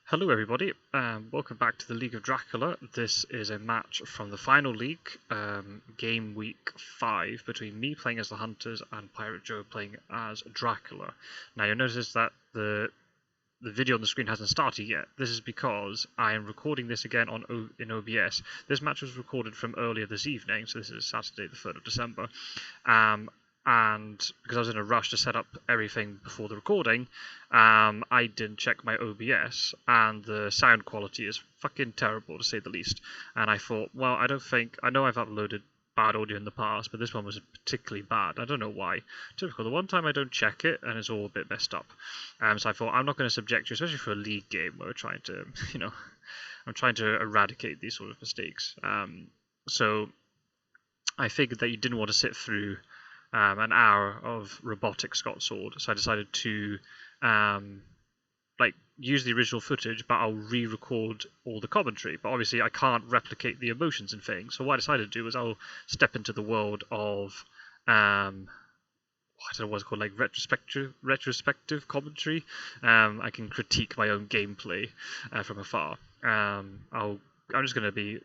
Hello everybody, welcome back to the League of Dracula. This is a match from the final league, game week 5, between me playing as the Hunters and Piratejoe playing as Dracula. Now you'll notice that the video on the screen hasn't started yet. This is because I am recording this again in OBS. This match was recorded from earlier this evening, so this is Saturday the 3rd of December. And because I was in a rush to set up everything before the recording, I didn't check my OBS, and the sound quality is fucking terrible to say the least. And I thought, well, I know I've uploaded bad audio in the past, but this one was particularly bad. I don't know why. Typical. The one time I don't check it, and it's all a bit messed up. So I thought, I'm not going to subject you, especially for a league game where we're trying to, I'm trying to eradicate these sort of mistakes. So I figured that you didn't want to sit through an hour of robotic Scot-sword, so I decided to use the original footage, but I'll re-record all the commentary. But obviously I can't replicate the emotions and things, so what I decided to do was I'll step into the world of I don't know what it's called, like retrospective commentary. I can critique my own gameplay from afar. I'm just going to be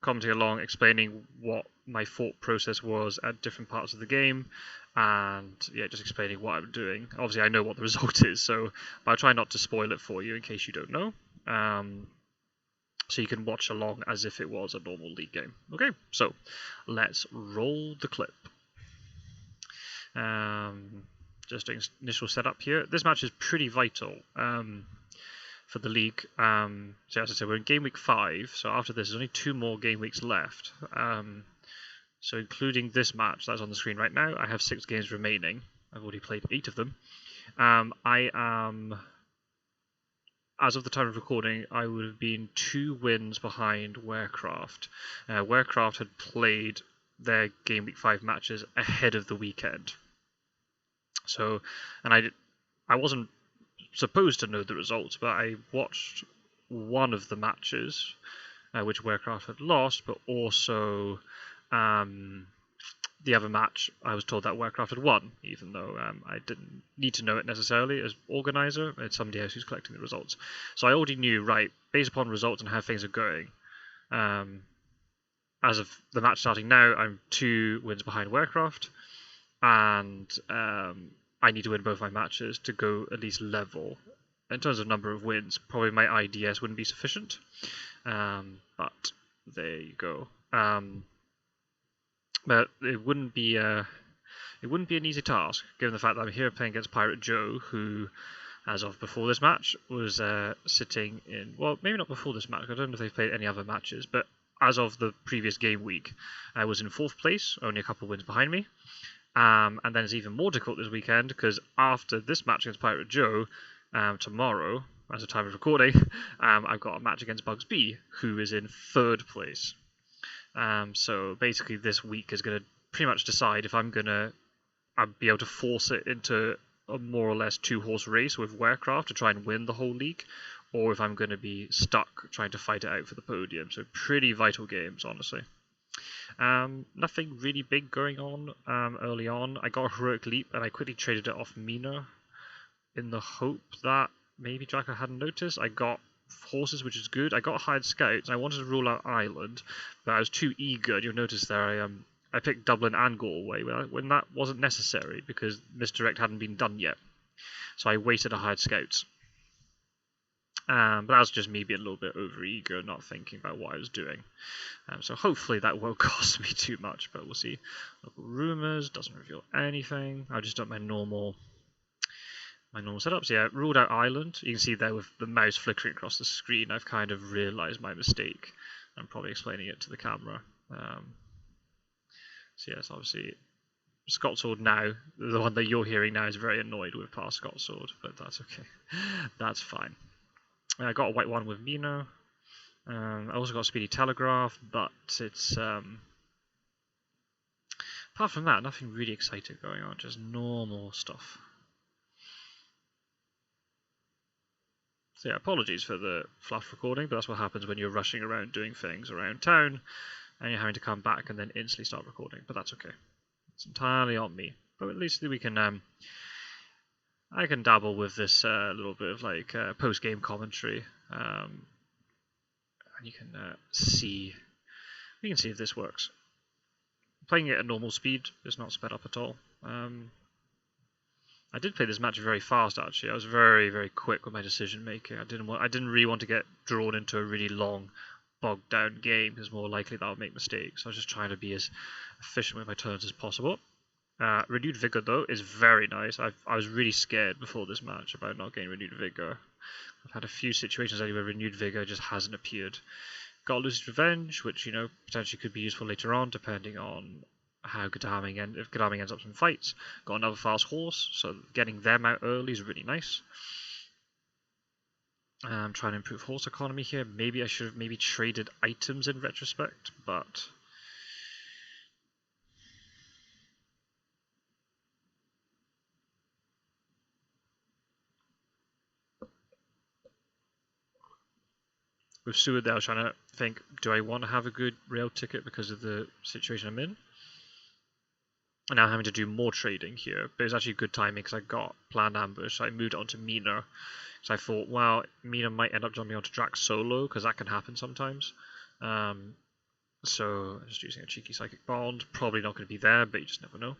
commenting along, explaining what my thought process was at different parts of the game, and yeah, just explaining what I'm doing. Obviously, I know what the result is, so but I'll try not to spoil it for you in case you don't know. So you can watch along as if it was a normal league game. Okay, so let's roll the clip. Just doing initial setup here. This match is pretty vital for the league. So as I said, we're in game week 5, so after this there's only 2 more game weeks left. So including this match that's on the screen right now, I have 6 games remaining. I've already played 8 of them. I am, as of the time of recording, I would have been 2 wins behind Werecraft. Werecraft had played their game week 5 matches ahead of the weekend. So, and I wasn't supposed to know the results, but I watched one of the matches, which Werecraft had lost, but also the other match I was told that Werecraft had won, even though I didn't need to know it necessarily as organizer. It's somebody else who's collecting the results. So I already knew, right, based upon results and how things are going, as of the match starting now, I'm 2 wins behind Werecraft, and I need to win both my matches to go at least level. In terms of number of wins, probably my IDS wouldn't be sufficient, but there you go. But it wouldn't be an easy task, given the fact that I'm here playing against Piratejoe, who, as of before this match, was sitting in, well, maybe not before this match, I don't know if they've played any other matches, but as of the previous game week, I was in 4th place, only a couple of wins behind me. And then it's even more difficult this weekend, because after this match against Piratejoe, tomorrow, as a time of recording, I've got a match against Bugs B, who is in 3rd place. So basically this week is going to pretty much decide if I'm going to be able to force it into a more or less 2-horse race with Werecraft to try and win the whole league, or if I'm going to be stuck trying to fight it out for the podium. So pretty vital games, honestly. Nothing really big going on early on. I got a heroic leap and I quickly traded it off Mina in the hope that maybe Dracula hadn't noticed. I got horses, which is good. I got hired scouts. I wanted to rule out Ireland, but I was too eager. You'll notice there I picked Dublin and Galway when that wasn't necessary because misdirect hadn't been done yet. So I waited a hired scouts. But that was just me being a little bit over-eager, not thinking about what I was doing. So hopefully that won't cost me too much, but we'll see. Local rumours, doesn't reveal anything. I've just done my normal setups. Yeah, ruled out Ireland. You can see there with the mouse flickering across the screen, I've kind of realised my mistake. I'm probably explaining it to the camera. So yes, obviously Scotsword now, the one that you're hearing now, is very annoyed with past Scotsword, but that's okay. That's fine. I got a white one with Mina. I also got a Speedy Telegraph, but it's apart from that, nothing really exciting going on, just normal stuff. So yeah, apologies for the fluff recording, but that's what happens when you're rushing around doing things around town, and you're having to come back and then instantly start recording, but that's okay. It's entirely on me. But at least we can I can dabble with this little bit of like post-game commentary, and you can see. You can see if this works. Playing it at normal speed, it's not sped up at all. I did play this match very fast actually. I was very quick with my decision making. I didn't really want to get drawn into a really long, bogged down game because more likely that I would make mistakes. So I was just trying to be as efficient with my turns as possible. Renewed Vigor though is very nice. I was really scared before this match about not getting Renewed Vigor. I've had a few situations where Renewed Vigor just hasn't appeared. Got Lucy's Revenge, which potentially could be useful later on, depending on how Godalming if Godalming ends up in fights. Got another fast horse, so getting them out early is really nice. I'm trying to improve horse economy here. Maybe I should have traded items in retrospect, but with Seward there, I was trying to think, do I want to have a good rail ticket because of the situation I'm in? And now I'm having to do more trading here, but it's actually good timing because I got planned ambush, so I moved on to Mina. So I thought, well, Mina might end up jumping onto Drac solo, because that can happen sometimes. So just using a cheeky Psychic Bond, probably not going to be there, but you just never know.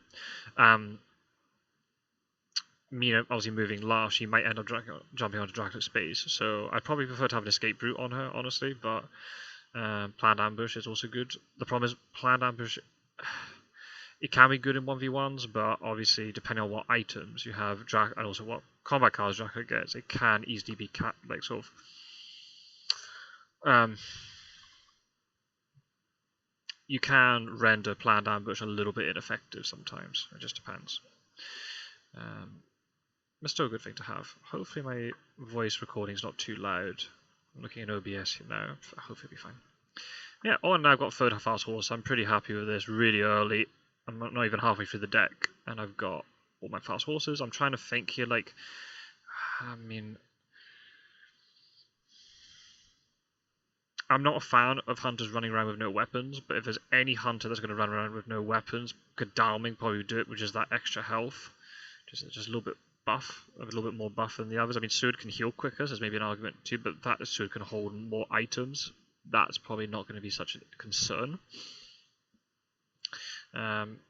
Mina obviously moving last, she might end up jumping onto Dracula space, so I'd probably prefer to have an escape route on her, honestly, but planned ambush is also good. The problem is, planned ambush, it can be good in 1v1s, but obviously, depending on what items you have, and also what combat cards Dracula gets, it can easily be you can render planned ambush a little bit ineffective sometimes. It just depends. It's still a good thing to have. Hopefully my voice recording is not too loud. I'm looking at OBS here now. Hopefully it'll be fine. Yeah, and now I've got third fast horse. I'm pretty happy with this really early. I'm not even halfway through the deck, and I've got all my fast horses. I'm trying to think here, I'm not a fan of hunters running around with no weapons, but if there's any hunter that's going to run around with no weapons, Godalming probably would do it with just that extra health. Just a little bit buff, a little bit more buff than the others. I mean, Sword can heal quicker, so there's maybe an argument too, but that Sword can hold more items. That's probably not going to be such a concern.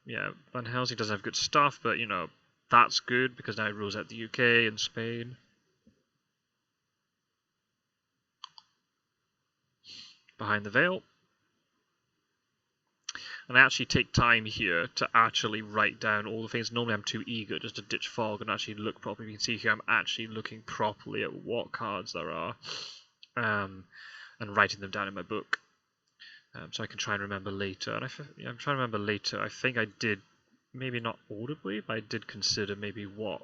Yeah, Van Helsing doesn't have good stuff, but that's good because now it rules out the UK and Spain. Behind the Veil. And I actually take time here to actually write down all the things. Normally I'm too eager just to ditch fog and actually look properly. You can see here I'm actually looking properly at what cards there are and writing them down in my book. So I can try and remember later. And I'm trying to remember later. I think I did, maybe not audibly, but I did consider maybe what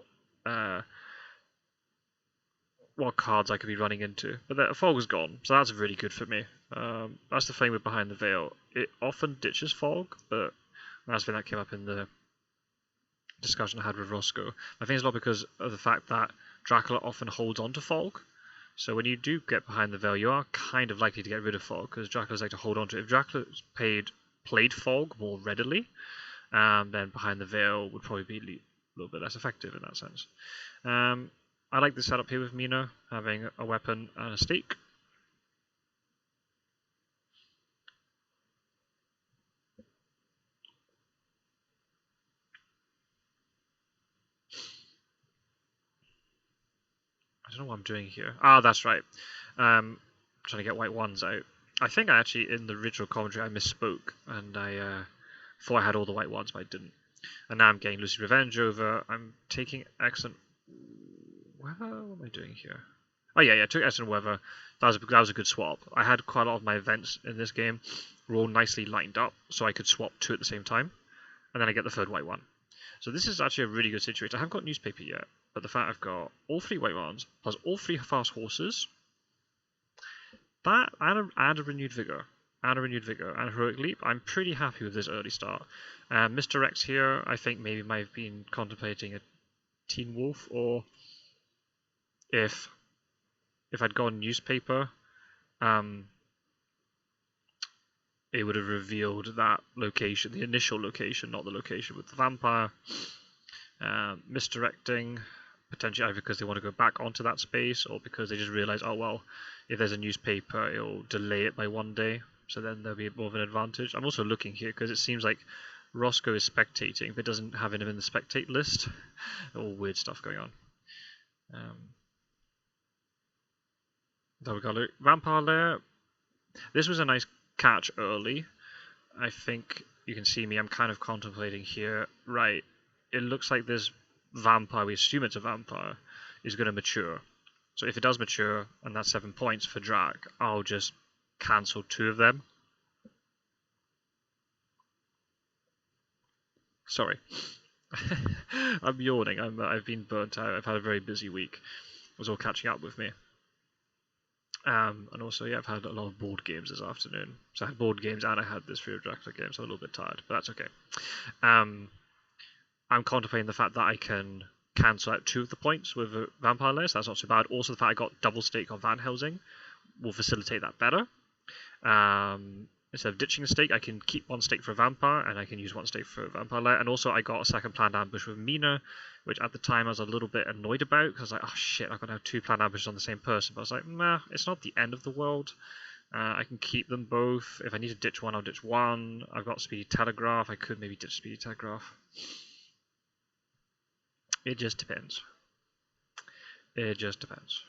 cards I could be running into. But the fog is gone, so that's really good for me. That's the thing with Behind the Veil. It often ditches fog, but that's when that came up in the discussion I had with Roscoe. I think it's a lot because of the fact that Dracula often holds on to fog. So when you do get Behind the Veil, you are kind of likely to get rid of fog, because Dracula's like to hold on to it. If Dracula's played fog more readily, then Behind the Veil would probably be a little bit less effective in that sense. I like the setup here with Mina, having a weapon and a stake. I don't know what I'm doing here. Ah, that's right. I'm trying to get white ones out. I think I actually, in the original commentary, I misspoke, and I thought I had all the white ones, but I didn't. And now I'm getting Lucy's Revenge over. I'm taking excellent weather. What am I doing here? Oh yeah, I took excellent weather. That was a good swap. I had quite a lot of my events in this game were all nicely lined up, so I could swap two at the same time, and then I get the third white one. So this is actually a really good situation. I haven't got newspaper yet, but the fact I've got all three white ones plus all three fast horses, that and a renewed vigor. And a renewed vigor and a heroic leap. I'm pretty happy with this early start. Mr. Rex here, I think maybe might have been contemplating a Teen Wolf, or if I'd gone newspaper, it would have revealed that location, the initial location, not the location with the vampire. Misdirecting. potentially either because they want to go back onto that space or because they just realize, oh well, if there's a newspaper, it'll delay it by 1 day, so then there'll be more of an advantage. I'm also looking here because it seems like Roscoe is spectating, but doesn't have him in the spectate list. All weird stuff going on. There we go. Vampire Lair. This was a nice catch early. I think you can see me. I'm kind of contemplating here. Right. It looks like this vampire, we assume it's a vampire, is going to mature. So if it does mature, and that's 7 points for Drac, I'll just cancel 2 of them. Sorry. I'm yawning. I've been burnt out. I've had a very busy week. It was all catching up with me. And also, yeah, I've had a lot of board games this afternoon. So I had board games and I had this Fear of Dracula game, so I'm a little bit tired, but that's okay. I'm contemplating the fact that I can cancel out 2 of the points with a Vampire Lair, so that's not too bad. Also, the fact I got double stake on Van Helsing will facilitate that better. Instead of ditching a stake, I can keep 1 stake for a vampire, and I can use 1 stake for a Vampire Lair. And also, I got a second planned ambush with Mina, which at the time I was a little bit annoyed about, because I was like, oh shit, I've got to have 2 planned ambushes on the same person. But I was like, nah, it's not the end of the world. I can keep them both. If I need to ditch one, I'll ditch one. I've got Speedy Telegraph. I could maybe ditch Speedy Telegraph. It just depends. It just depends.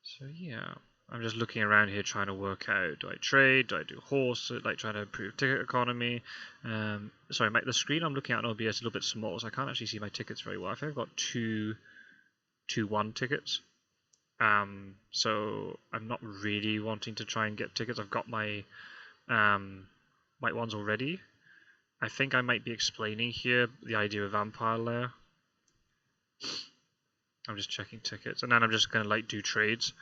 So yeah. I'm just looking around here trying to work out, do I trade, do I do horse, like trying to improve ticket economy. Sorry, the screen I'm looking at on OBS is a little bit small, so I can't actually see my tickets very well. I think I've got 2-1 tickets. So I'm not really wanting to try and get tickets. I've got my white ones already. I think I might be explaining here the idea of Vampire Lair. I'm just checking tickets, and then I'm just going to like do trades.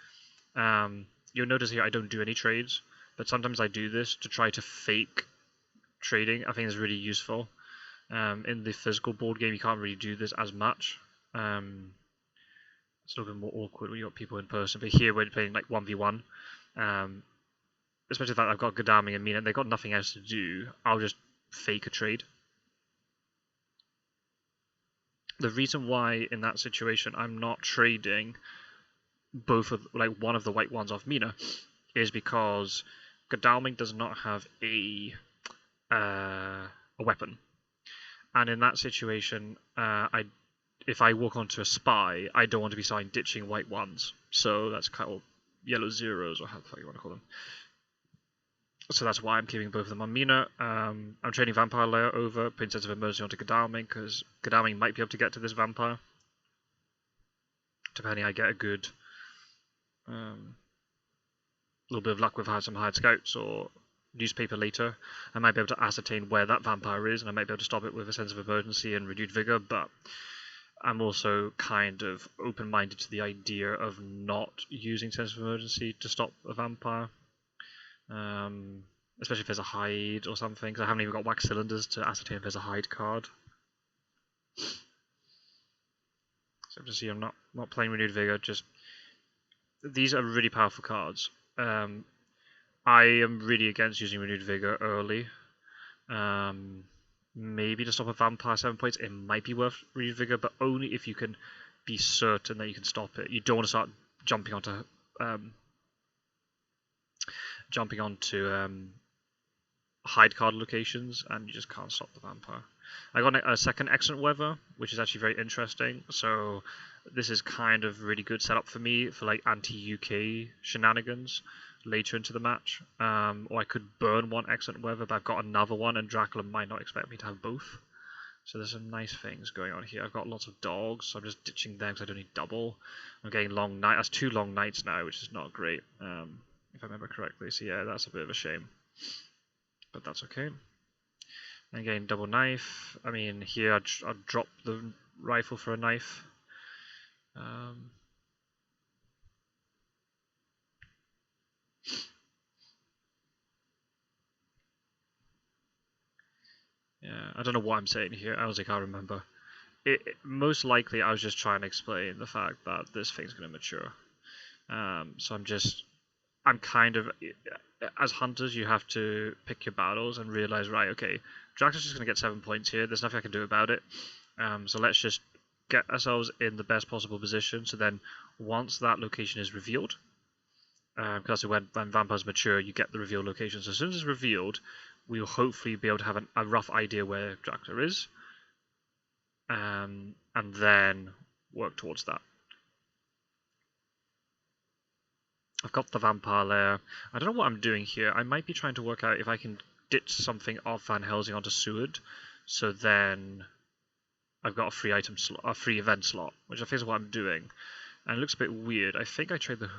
You'll notice here I don't do any trades, but sometimes I do this to try to fake trading. I think it's really useful. In the physical board game, you can't really do this as much. It's a little bit more awkward when you got people in person, but here we're playing like 1v1. Especially the fact I've got Godalming and Mina, and they've got nothing else to do. I'll just fake a trade. The reason why in that situation I'm not trading both of one of the white ones off Mina is because Godalming does not have a weapon, and in that situation, if I walk onto a spy, I don't want to be starting ditching white ones, so that's kind of yellow zeros, or how the fuck you want to call them. So that's why I'm keeping both of them on Mina. I'm trading Vampire Lair over, putting Sense of Emergency onto Godalming, because Godalming might be able to get to this vampire, depending I get a good little bit of luck with some hired scouts or newspaper later. I might be able to ascertain where that vampire is, and I might be able to stop it with a Sense of Emergency and renewed vigor, but I'm also kind of open-minded to the idea of not using Sense of Emergency to stop a vampire, especially if there's a hide or something, because I haven't even got wax cylinders to ascertain if there's a hide card. So just see, I'm not playing renewed vigor, just these are really powerful cards. I am really against using renewed vigor early. Maybe to stop a vampire 7 points, it might be worth renewed vigor, but only if you can be certain that you can stop it. You don't want to start jumping onto hide card locations, and you just can't stop the vampire. I got a second excellent weather, which is actually very interesting. So this is kind of really good setup for me for like anti-UK shenanigans later into the match. Or I could burn 1 excellent weather, but I've got another one, and Dracula might not expect me to have both. So there's some nice things going on here. I've got lots of dogs, so I'm just ditching them because I don't need double. I'm getting long night. That's 2 long nights now, which is not great, if I remember correctly. So yeah, that's a bit of a shame, but that's okay. And getting double knife. I mean, here I'd drop the rifle for a knife. Yeah, I don't know what I'm saying here. I honestly can't remember. Most likely, I was just trying to explain the fact that this thing's going to mature. So I'm kind of, as hunters, you have to pick your battles and realize, right, okay, Dracula's just going to get 7 points here. There's nothing I can do about it. So let's just get ourselves in the best possible position. So then, once that location is revealed, because when vampires mature, you get the revealed location. So as soon as it's revealed, we'll hopefully be able to have a rough idea where Dracula is, and then work towards that. I've got the vampire lair. I don't know what I'm doing here. I might be trying to work out if I can ditch something off Van Helsing onto Seward, so then I've got a free item slot, a free event slot, which I think is what I'm doing. And it looks a bit weird. I think I trade the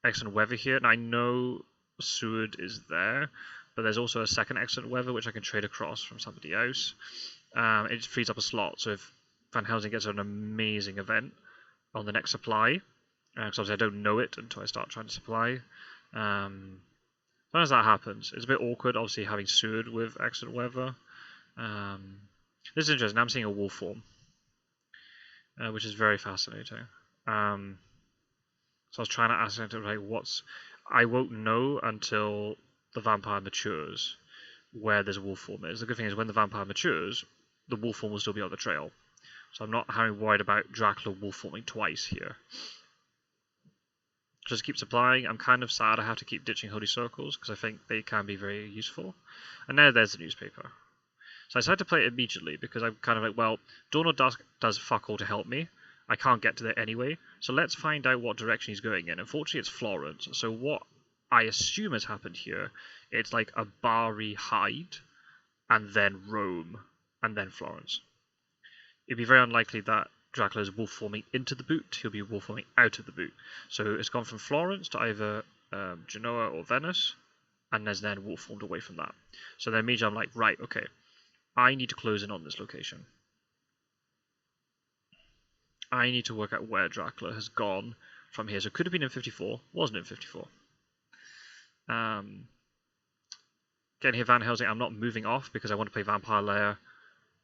excellent weather here, and I know Seward is there, but there's also a second excellent weather which I can trade across from somebody else. It frees up a slot, so if Van Helsing gets an amazing event on the next supply, because obviously I don't know it until I start trying to supply. Sometimes that happens. It's a bit awkward, obviously, having Seward with excellent weather. This is interesting. I'm seeing a wolf form, which is very fascinating. So I was trying to ascertain, like, I won't know until the vampire matures where this wolf form is. The good thing is when the vampire matures, the wolf form will still be on the trail. So I'm not having worried about Dracula wolf forming twice here. Just keep supplying. I'm kind of sad I have to keep ditching Holy Circles because I think they can be very useful. And now there's the newspaper. So I decided to play it immediately because I'm kind of like, well, Dawn or Dusk does fuck all to help me. I can't get to there anyway, so let's find out what direction he's going in. Unfortunately, it's Florence, so what I assume has happened here, it's like a Bari hide, and then Rome, and then Florence. It'd be very unlikely that Dracula is wolf forming into the boot, he'll be wolf forming out of the boot. So it's gone from Florence to either Genoa or Venice, and there's then wolf formed away from that. So then immediately I'm like, right, okay, I need to close in on this location. I need to work out where Dracula has gone from here. So it could have been in 54, wasn't in 54. Again, here Van Helsing, I'm not moving off because I want to play Vampire Lair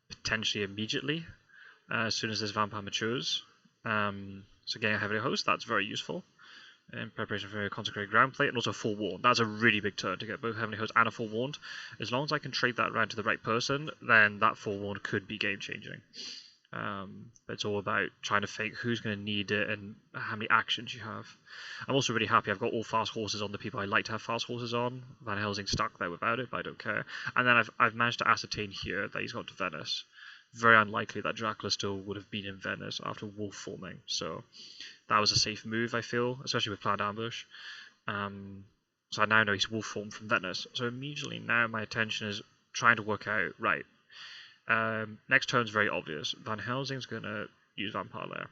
potentially immediately as soon as this vampire matures. So getting a Heavenly Host, that's very useful in preparation for a Consecrated Ground Plate, and also a Forewarned. That's a really big turn to get both Heavenly Host and a Forewarned. As long as I can trade that around to the right person, then that Forewarned could be game-changing. But it's all about trying to think who's going to need it and how many actions you have. I'm also really happy I've got all fast horses on the people I like to have fast horses on. Van Helsing stuck there without it, but I don't care. And then I've managed to ascertain here that he's got to Venice. Very unlikely that Dracula still would have been in Venice after wolf forming. So that was a safe move, I feel, especially with planned ambush. So I now know he's wolf formed from Venice. So immediately now my attention is trying to work out, right, next turn's very obvious. Van Helsing's going to use Vampire Lair.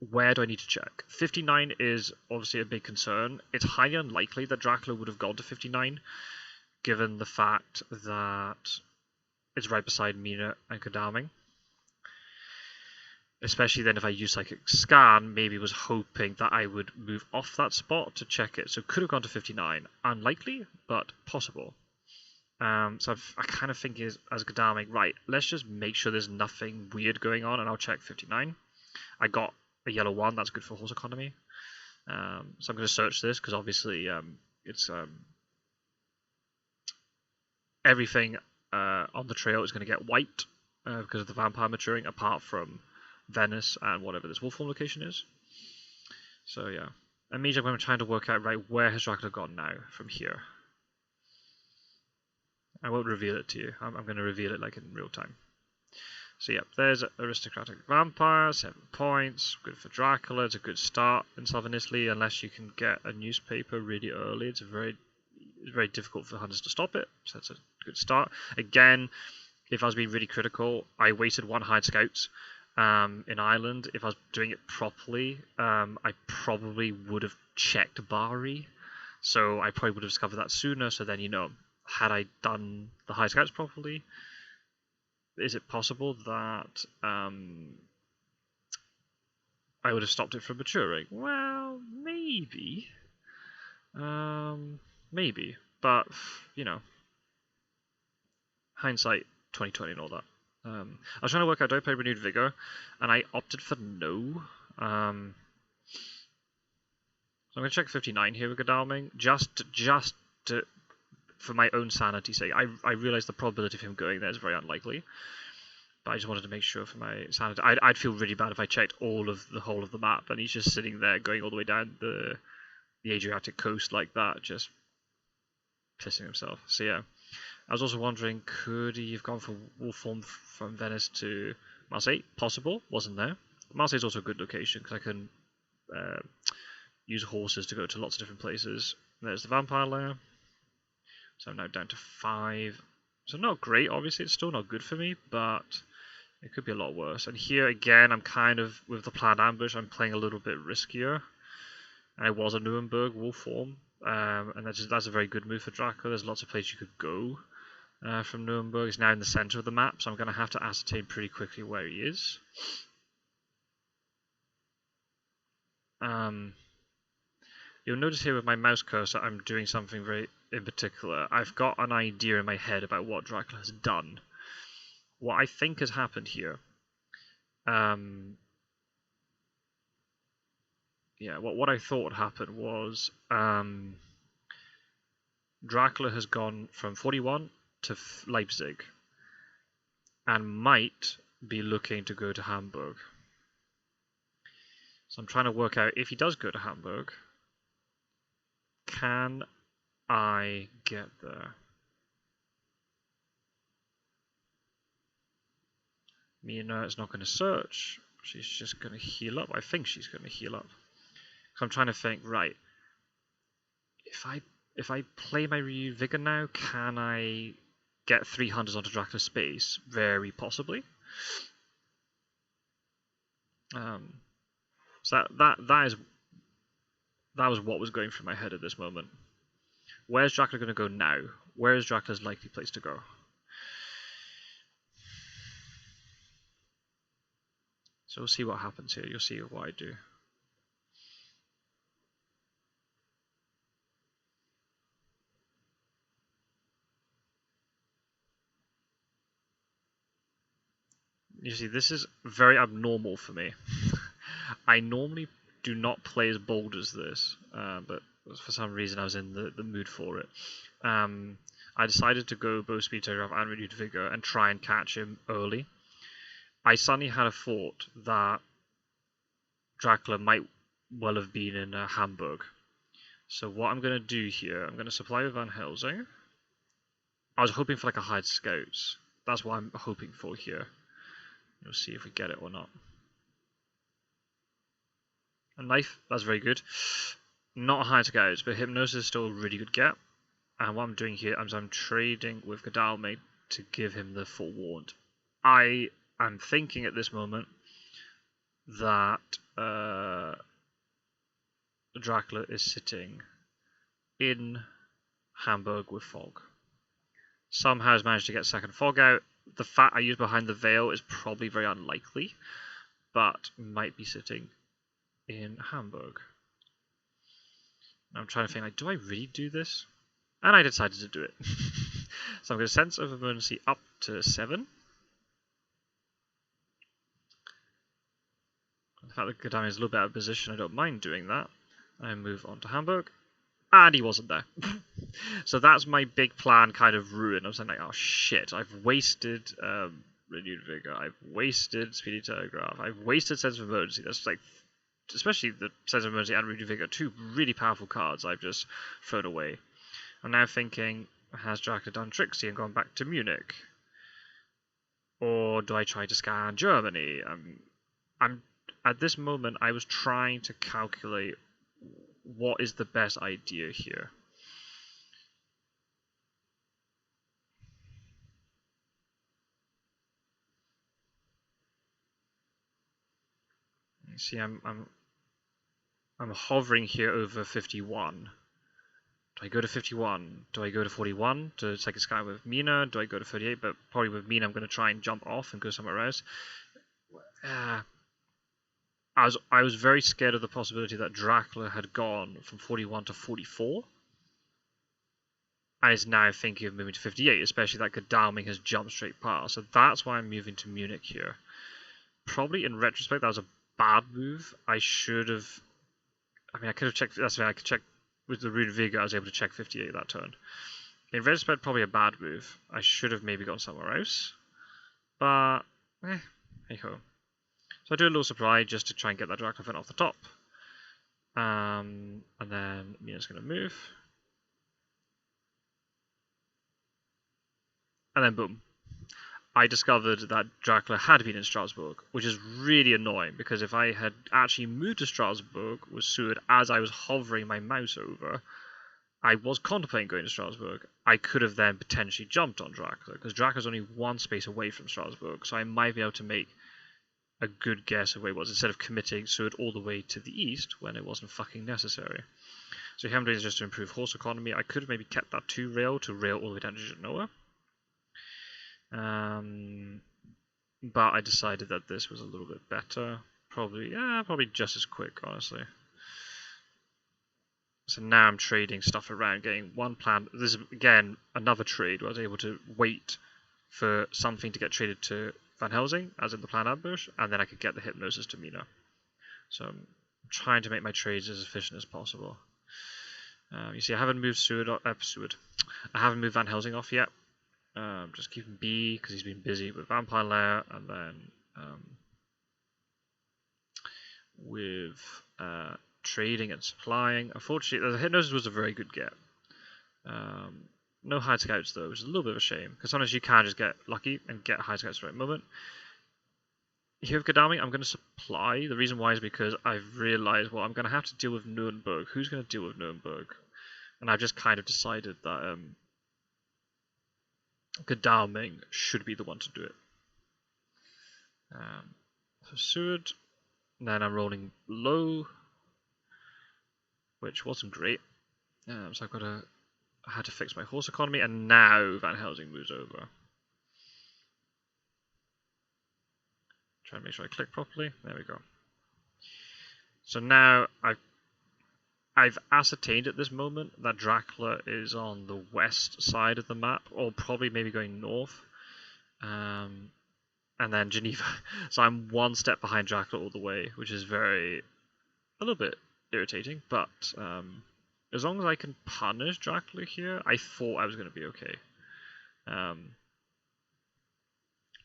Where do I need to check? 59 is obviously a big concern. It's highly unlikely that Dracula would have gone to 59, given the fact that it's right beside Mina and Godalming. Especially then if I use Psychic Scan, maybe was hoping that I would move off that spot to check it. So it could have gone to 59. Unlikely, but possible. So I kind of think as Godalming, right, let's just make sure there's nothing weird going on, and I'll check 59. I got a yellow 1, that's good for horse economy. So I'm going to search this, because obviously it's everything on the trail is going to get white because of the vampire maturing, apart from Venice and whatever this wolf form location is. So yeah, immediately I'm trying to work out, right, where has Dracula gone now from here? I won't reveal it to you. I'm going to reveal it like in real time. So yeah, there's Aristocratic Vampire, 7 points. Good for Dracula. It's a good start in Southern Italy, unless you can get a newspaper really early. It's very difficult for hunters to stop it, so that's a good start. Again, if I was being really critical, I wasted 1 hired scouts in Ireland. If I was doing it properly, I probably would have checked Bari. So I probably would have discovered that sooner, so then, you know, had I done the high scouts properly, is it possible that I would have stopped it from maturing? Well, maybe. Maybe. But, you know, hindsight 2020 and all that. I was trying to work out, do I play Renewed Vigor? And I opted for no. So I'm going to check 59 here with Godalming, just to, for my own sanity's sake. I realise the probability of him going there is very unlikely. But I just wanted to make sure for my sanity. I'd feel really bad if I checked the whole of the map and he's just sitting there going all the way down the Adriatic coast like that, just pissing himself. So yeah. I was also wondering, could he have gone from wolf form from Venice to Marseille? Possible. Wasn't there. Marseille is also a good location because I can use horses to go to lots of different places. There's the vampire lair. So I'm now down to 5. So not great, obviously. It's still not good for me, but it could be a lot worse. And here again, I'm kind of, with the planned ambush, I'm playing a little bit riskier. And I was a Nuremberg wolf form. And that's a very good move for Dracula. There's lots of places you could go from Nuremberg. He's now in the center of the map, so I'm going to have to ascertain pretty quickly where he is. You'll notice here with my mouse cursor, I'm doing something very in particular. I've got an idea in my head about what Dracula has done. What I think has happened here. Yeah, what I thought happened was Dracula has gone from 41 to Leipzig and might be looking to go to Hamburg. So I'm trying to work out, if he does go to Hamburg, can I get there? Mina is not going to search. She's just going to heal up. I think she's going to heal up. So I'm trying to think, right, if I play my renewed vigor now, can I get 3 hunters onto Dracula's space? Very possibly. So that was what was going through my head at this moment. Where's Dracula going to go now? Where is Dracula's likely place to go? So we'll see what happens here. You'll see what I do. You see, this is very abnormal for me. I normally do not play as bold as this, but for some reason I was in the mood for it. I decided to go both speed telegraph and renewed vigor and try and catch him early. I suddenly had a thought that Dracula might well have been in Hamburg. So what I'm going to do here, I'm going to supply with Van Helsing. I was hoping for like a hired scouts. That's what I'm hoping for here. We'll see if we get it or not. A knife, that's very good. Not a hired scouts, but hypnosis is still a really good get. And what I'm doing here is I'm trading with Godalming to give him the forewarned. I am thinking at this moment that Dracula is sitting in Hamburg with fog. Somehow has managed to get second fog out. The fat I use behind the veil is probably very unlikely, but might be sitting in Hamburg. I'm trying to think, like, do I really do this? And I decided to do it. So I'm going to sense of emergency up to 7. The fact that Godalming is a little bit out of position, I don't mind doing that. I move on to Hamburg. And he wasn't there. So that's my big plan kind of ruined. I was like, oh shit, I've wasted renewed vigor, I've wasted speedy telegraph, I've wasted sense of emergency. That's like, especially the sense of emergency and renewed vigor, 2 really powerful cards I've just thrown away. I'm now thinking, has Dracula done Trixie and gone back to Munich? Or do I try to scan Germany? I'm at this moment I was trying to calculate what is the best idea here. You see, I'm hovering here over 51. Do I go to 51? Do I go to 41 to take a sky with Mina? Do I go to 38? But probably with Mina, I'm going to try and jump off and go somewhere else. I was very scared of the possibility that Dracula had gone from 41 to 44. And is now thinking of moving to 58, especially that Godalming has jumped straight past. So that's why I'm moving to Munich here. Probably in retrospect, that was a bad move. I should have. I mean, I could have checked. That's why I could check with the Rune Vigor. I was able to check 58 that turn. In retrospect, probably a bad move. I should have maybe gone somewhere else. But Hey ho. So I do a little supply just to try and get that Dracula fin off the top. And then Mina's going to move. And then boom. I discovered that Dracula had been in Strasbourg, which is really annoying because if I had actually moved to Strasbourg with Seward as I was hovering my mouse over, I was contemplating going to Strasbourg. I could have then potentially jumped on Dracula because Dracula's only one space away from Strasbourg, so I might be able to make a good guess of where it was instead of committing Seward all the way to the east when it wasn't fucking necessary. So here I'm doing is just to improve horse economy. I could have maybe kept that 2 rail to rail all the way down to Genoa. But I decided that this was a little bit better. Probably just as quick, honestly. So now I'm trading stuff around, getting one plan. This is, again, another trade where I was able to wait for something to get traded to Van Helsing, as in the plan ambush, and then I could get the hypnosis to Mina. So I'm trying to make my trades as efficient as possible. You see, I haven't moved Seward. I haven't moved Van Helsing off yet. Just keeping B because he's been busy with Vampire Lair, and then with trading and supplying. Unfortunately, the hypnosis was a very good get. No hide scouts though, which is a little bit of a shame because sometimes you can just get lucky and get hide scouts at the right moment. Here with Gadami, I'm going to supply. The reason why is because I've realised, well, I'm going to have to deal with Nuremberg. Who's going to deal with Nuremberg? And I've just kind of decided that Godalming should be the one to do it. So Seward, and then I'm rolling low, which wasn't great. So I had to fix my horse economy, and now Van Helsing moves over. Try to make sure I click properly. There we go. So now I've ascertained at this moment that Dracula is on the west side of the map, or probably maybe going north. And then Geneva. So I'm one step behind Dracula all the way, which is a little bit irritating, but as long as I can punish Dracula here, I thought I was going to be okay. A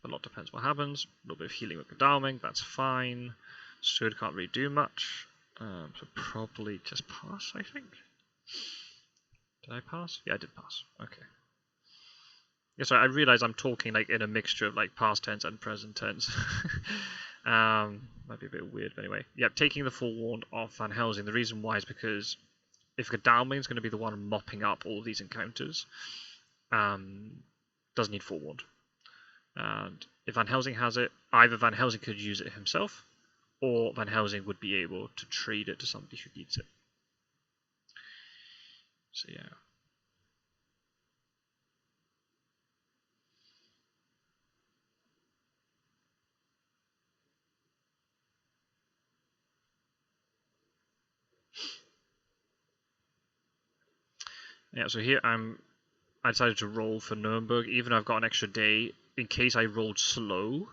lot depends what happens. A little bit of healing with Godalming, that's fine. Sword can't really do much. So probably just pass, I think. Did I pass? Yeah, I did pass. Okay. Yeah, sorry, I realise I'm talking like in a mixture of like past tense and present tense. Might be a bit weird, but anyway. Yep, taking the forewarned off Van Helsing. The reason why is because if Godalming is going to be the one mopping up all of these encounters, doesn't need forewarned. And if Van Helsing has it, either Van Helsing could use it himself, or Van Helsing would be able to trade it to somebody who needs it. So yeah. Yeah, so here I decided to roll for Nuremberg, even though I've got an extra day, in case I rolled slow,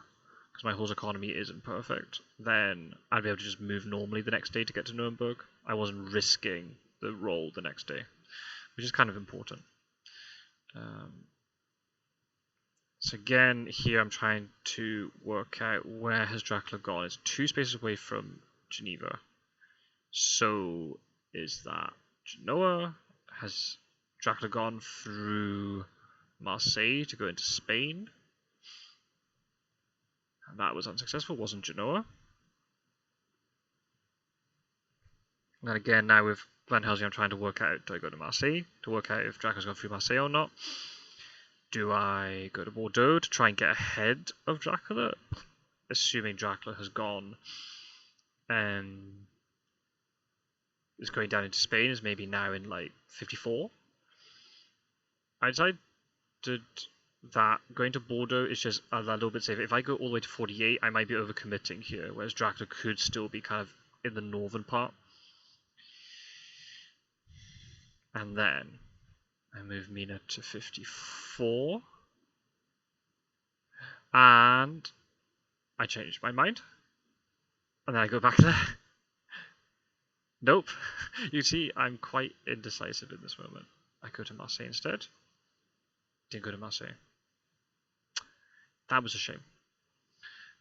because my horse economy isn't perfect, then I'd be able to just move normally the next day to get to Nuremberg. I wasn't risking the roll the next day, which is kind of important. So again, here I'm trying to work out where has Dracula gone. It's 2 spaces away from Geneva. So is that Genoa? Has Dracula gone through Marseille to go into Spain? And that was unsuccessful, wasn't Genoa. And then again, now with Van Helsing, I'm trying to work out, do I go to Marseille to work out if Dracula's gone through Marseille or not? Do I go to Bordeaux to try and get ahead of Dracula? Assuming Dracula has gone and is going down into Spain, is maybe now in like 54. I decided that going to Bordeaux is just a little bit safer. If I go all the way to 48, I might be overcommitting here, whereas Dracula could still be kind of in the northern part. And then I move Mina to 54. And I changed my mind. And then I go back there. Nope. You see, I'm quite indecisive in this moment. I go to Marseille instead. Didn't go to Marseille. That was a shame.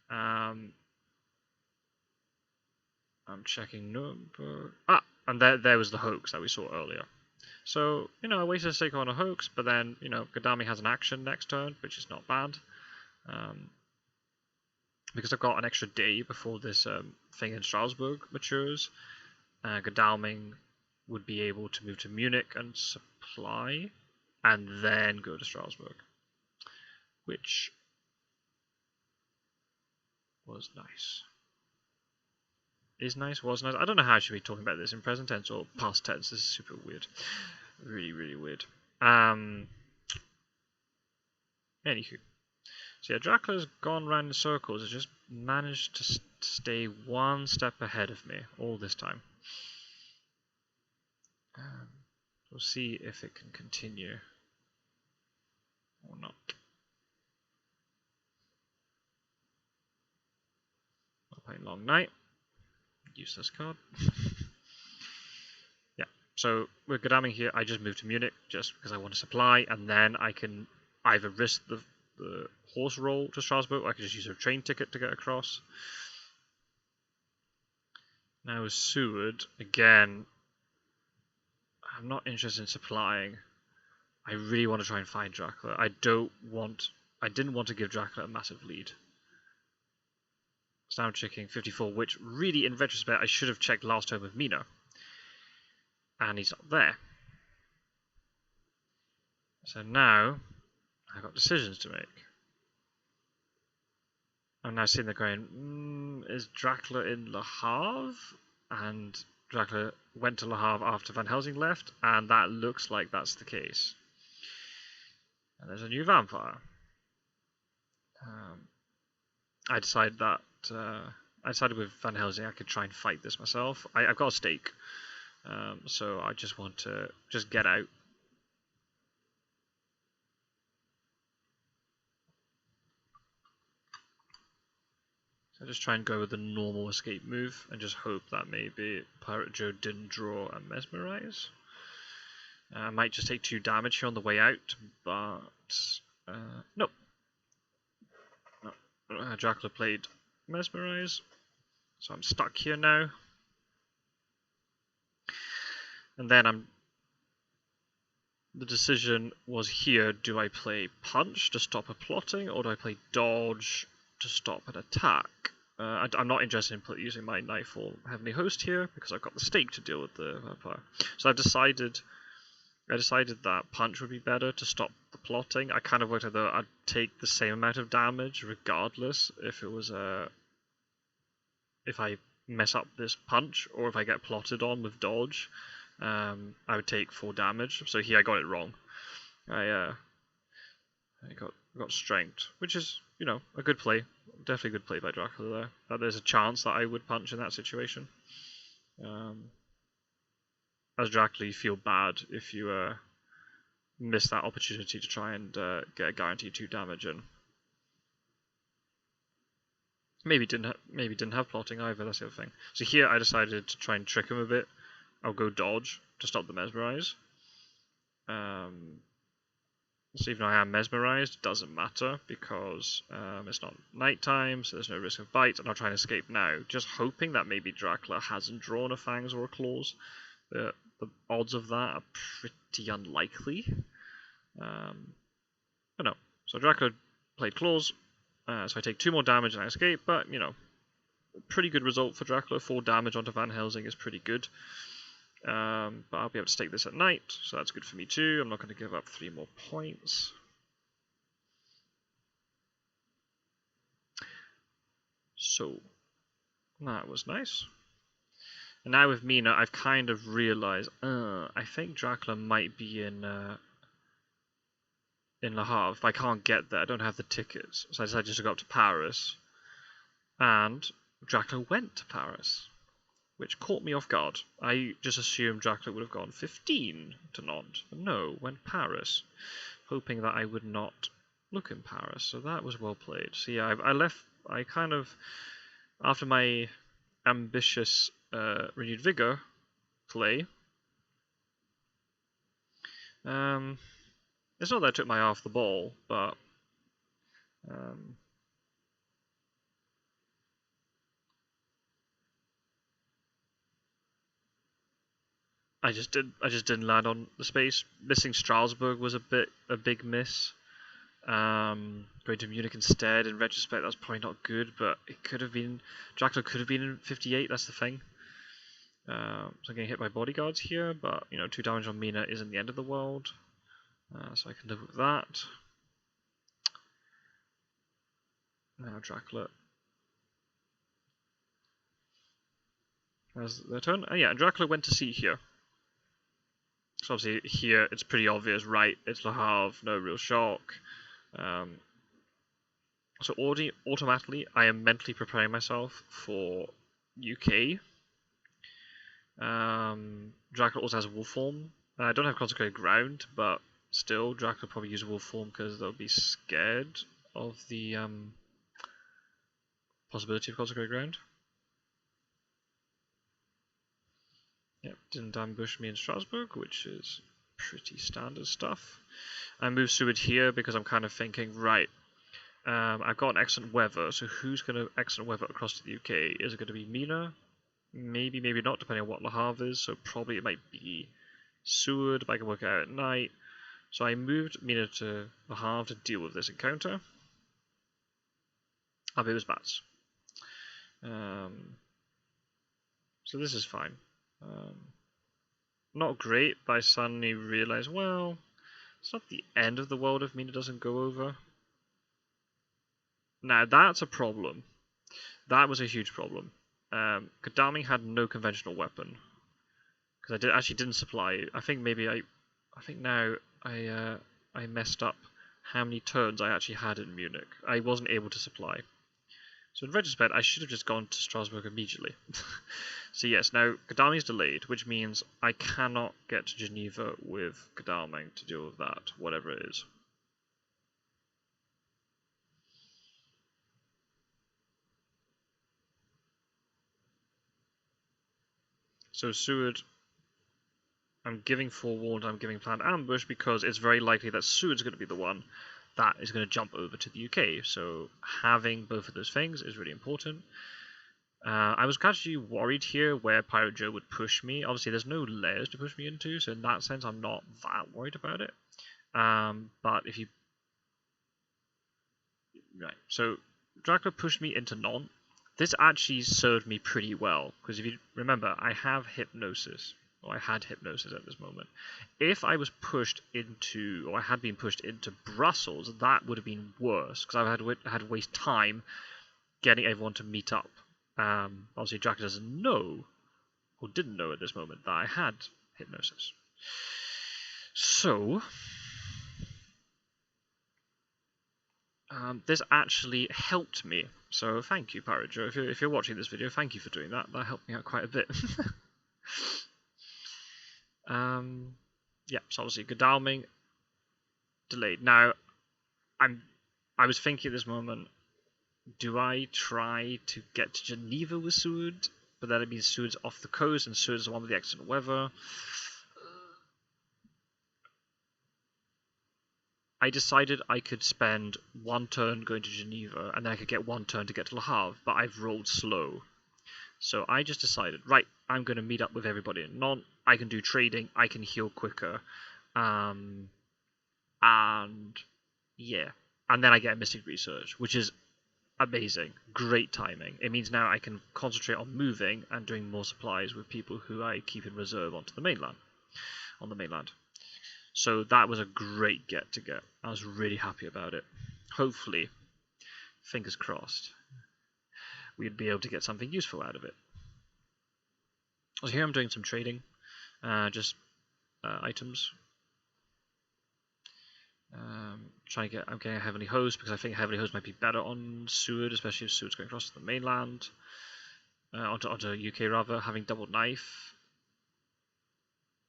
I'm checking number. And there was the hoax that we saw earlier. So, I wasted a stake on a hoax, but then, Gadami has an action next turn, which is not bad. Because I've got an extra day before this thing in Strasbourg matures, Godalming would be able to move to Munich and supply, and then go to Strasbourg, which was nice. Is nice, was nice. I don't know how I should be talking about this in present tense or past tense. This is super weird. Really, really weird. Anywho. So yeah, Dracula's gone round in circles. Has just managed to stay one step ahead of me all this time. We'll see if it can continue or not. I'll play Long Night. Useless card. Yeah, so with Gadaming here, I just moved to Munich just because I want to supply, and then I can either risk the horse roll to Strasbourg, or I can just use a train ticket to get across. Now with Seward, again, I'm not interested in supplying. I really want to try and find Dracula. I didn't want to give Dracula a massive lead. So now I'm checking 54, which really, in retrospect, I should have checked last time with Mina. And he's not there. So now, I've got decisions to make. I'm now sitting there going, is Dracula in Le Havre? And Dracula went to Le Havre after Van Helsing left, and that looks like that's the case. And there's a new vampire. I decided with Van Helsing I could try and fight this myself. I've got a stake, so I just want to just get out. So just try and go with the normal escape move and just hope that maybe Piratejoe didn't draw and mesmerize. I might just take 2 damage here on the way out, but nope. No. Dracula played mesmerize, so I'm stuck here now. And then the decision was here, do I play punch to stop a plotting, or do I play dodge to stop an attack? I'm not interested in using my Nightfall Heavenly Host here, because I've got the stake to deal with the vampire. So I decided that punch would be better to stop the plotting. I kind of worked out that I'd take the same amount of damage regardless if it was if I mess up this punch or if I get plotted on with dodge. I would take 4 damage. So here I got it wrong. I got strength, which is a good play. Definitely a good play by Dracula there. That there's a chance that I would punch in that situation. As Dracula, you feel bad if you miss that opportunity to try and get a guaranteed 2 damage in. Maybe didn't have plotting either. That's the other thing. So here I decided to try and trick him a bit. I'll go dodge to stop the mesmerize. So even though I am mesmerized, it doesn't matter because it's not nighttime, so there's no risk of bite, and I'll try and escape now, just hoping that maybe Dracula hasn't drawn a fangs or a claws. The odds of that are pretty unlikely. But no. So Dracula played claws, so I take 2 more damage and I escape, but pretty good result for Dracula. 4 damage onto Van Helsing is pretty good. But I'll be able to stake this at night, so that's good for me too. I'm not going to give up 3 more points. So, that was nice. And now with Mina, I've kind of realised, I think Dracula might be in Le Havre. If I can't get there, I don't have the tickets. So I decided just to go up to Paris. And Dracula went to Paris, which caught me off guard. I just assumed Dracula would have gone 15 to Nantes. But no, went Paris, hoping that I would not look in Paris. So that was well played. So yeah, I kind of, after my ambitious Renewed Vigor play, it's not that I took my eye off the ball, but I just didn't land on the space. Missing Strasbourg was a big miss. Going to Munich instead. In retrospect, that's probably not good, but it could have been. Dracula could have been in 58. That's the thing. So I'm getting hit by bodyguards here, but 2 damage on Mina isn't the end of the world, so I can live with that. Now Dracula has their turn. Yeah, Dracula went to sea here. So obviously here it's pretty obvious, right? It's Le Havre, no real shock. So automatically I am mentally preparing myself for UK. Dracula also has wolf form. I don't have consecrated ground, but still, Dracula probably use wolf form because they'll be scared of the possibility of consecrated ground. Yep, didn't ambush me in Strasbourg, which is pretty standard stuff. I move Seward here because I'm kind of thinking, right, I've got an excellent weather, so who's going to excellent weather across to the UK? Is it going to be Mina? Maybe, maybe not, depending on what Le Havre is, so probably it might be Seward, but I can work it out at night. So I moved Mina to Le Havre to deal with this encounter. I'll be with bats. So this is fine. Not great, but I suddenly realised, well, it's not the end of the world if Mina doesn't go over. Now that's a problem. That was a huge problem. Godalming had no conventional weapon because I actually didn't supply. I think now I messed up how many turns I actually had in Munich. I wasn't able to supply. So in retrospect, I should have just gone to Strasbourg immediately. So yes, now Godalming is delayed, which means I cannot get to Geneva with Godalming to deal with that, whatever it is. So Seward, I'm giving forewarned, I'm giving planned ambush because it's very likely that Seward's going to be the one that is going to jump over to the UK. So having both of those things is really important. I was actually worried here where Piratejoe would push me. Obviously, there's no layers to push me into, so in that sense, I'm not that worried about it. But if you... Right, so Dracula pushed me into Nantes. This actually served me pretty well, because if you remember, I have hypnosis. Or I had hypnosis at this moment. If I was pushed into, or I had been pushed into Brussels, that would have been worse, because I had to waste time getting everyone to meet up. Obviously, Dracula doesn't know, or didn't know at this moment, that I had hypnosis. So, this actually helped me. So thank you, Piratejoe. If you're watching this video, thank you for doing that. That helped me out quite a bit. Yeah, so obviously Godalming delayed. Now, I was thinking at this moment, do I try to get to Geneva with Seward? But then it means Seward's off the coast, and Seward's the one with the excellent weather. I decided I could spend 1 turn going to Geneva, and then I could get 1 turn to get to Le Havre, but I've rolled slow. So I just decided, right, I'm going to meet up with everybody in Nantes. I can do trading, I can heal quicker. And yeah. And then I get a Mystic Research, which is amazing. Great timing. It means now I can concentrate on moving and doing more supplies with people who I keep in reserve on the mainland. So that was a great get to get. I was really happy about it. Hopefully, fingers crossed, we'd be able to get something useful out of it. So here I'm doing some trading, just items. I'm getting a Heavenly Host because I think Heavenly Host might be better on Seward, especially if Seward's going across to the mainland, onto UK rather. Having double knife.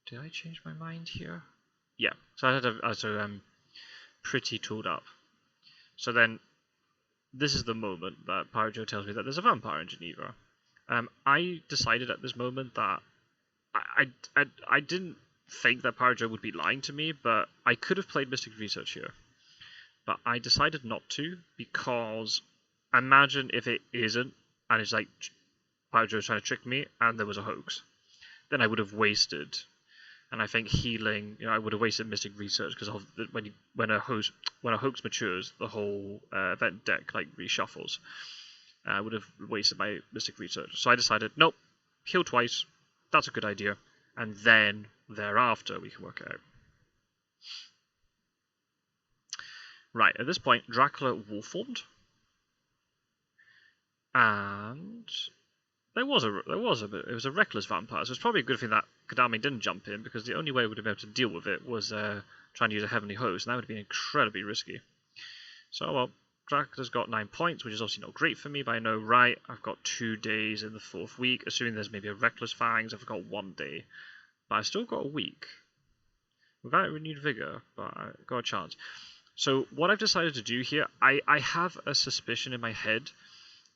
Did I change my mind here? Yeah, so I'm pretty tooled up. So then, this is the moment that Piratejoe tells me that there's a vampire in Geneva. I decided at this moment that I didn't think that Piratejoe would be lying to me, but I could have played Mystic Research here. But I decided not to, because imagine if it isn't, and it's like Piratejoe's trying to trick me, and there was a hoax. Then I would have wasted And I think healing, I would have wasted Mystic Research because when a hoax matures, the whole event deck reshuffles. I would have wasted my Mystic Research. So I decided, nope, heal twice. That's a good idea. And then thereafter we can work it out. Right, at this point, Dracula wolf formed, and it was a reckless vampire. So it's probably a good thing that Kadami didn't jump in, because the only way we would have been able to deal with it was trying to use a heavenly host, and that would have been incredibly risky. So well, Dracula's got 9 points, which is obviously not great for me, but I know, right, I've got 2 days in the 4th week, assuming there's maybe a Reckless Fangs, I've got 1 day. But I've still got a week. Without renewed vigor, but I've got a chance. So what I've decided to do here, I have a suspicion in my head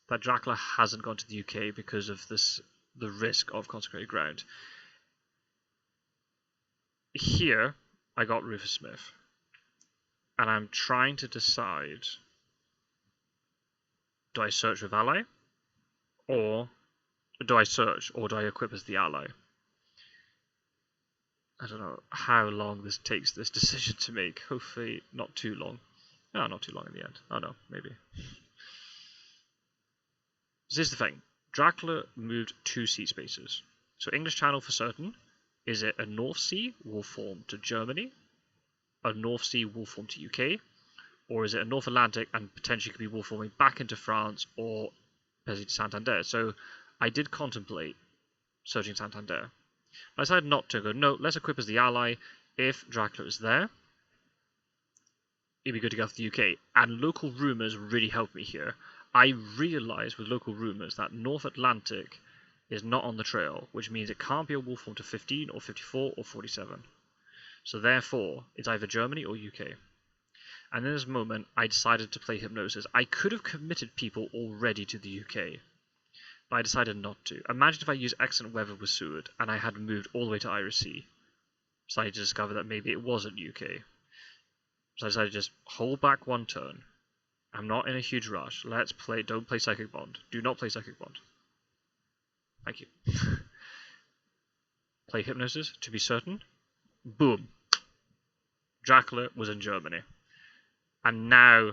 that Dracula hasn't gone to the UK because of the risk of consecrated ground. Here, I got Rufus Smith. And I'm trying to decide, do I search with ally? Or do I search, or do I equip as the ally? I don't know how long this takes this decision to make. Hopefully not too long. No, not too long in the end. Oh no, maybe. So here's the thing. Dracula moved 2 sea spaces. So English Channel for certain. Is it a North Sea wolf form to Germany? A North Sea wolf form to UK? Or is it a North Atlantic and potentially could be wolf forming back into France or potentially to Santander? So I did contemplate searching Santander. I decided not to go, no, let's equip as the ally. If Dracula is there, it'd be good to go for the UK. And local rumours really helped me here. I realised with local rumours that North Atlantic is not on the trail, which means it can't be a wolf form to 15 or 54 or 47. So therefore, it's either Germany or UK. And in this moment, I decided to play Hypnosis. I could have committed people already to the UK, but I decided not to. Imagine if I used Excellent Weather with Seward, and I had moved all the way to Irish Sea. So I discovered that maybe it wasn't UK. So I decided to just hold back 1 turn. I'm not in a huge rush. Don't play Psychic Bond. Do not play Psychic Bond. Thank you. Play Hypnosis, to be certain. Boom. Dracula was in Germany. And now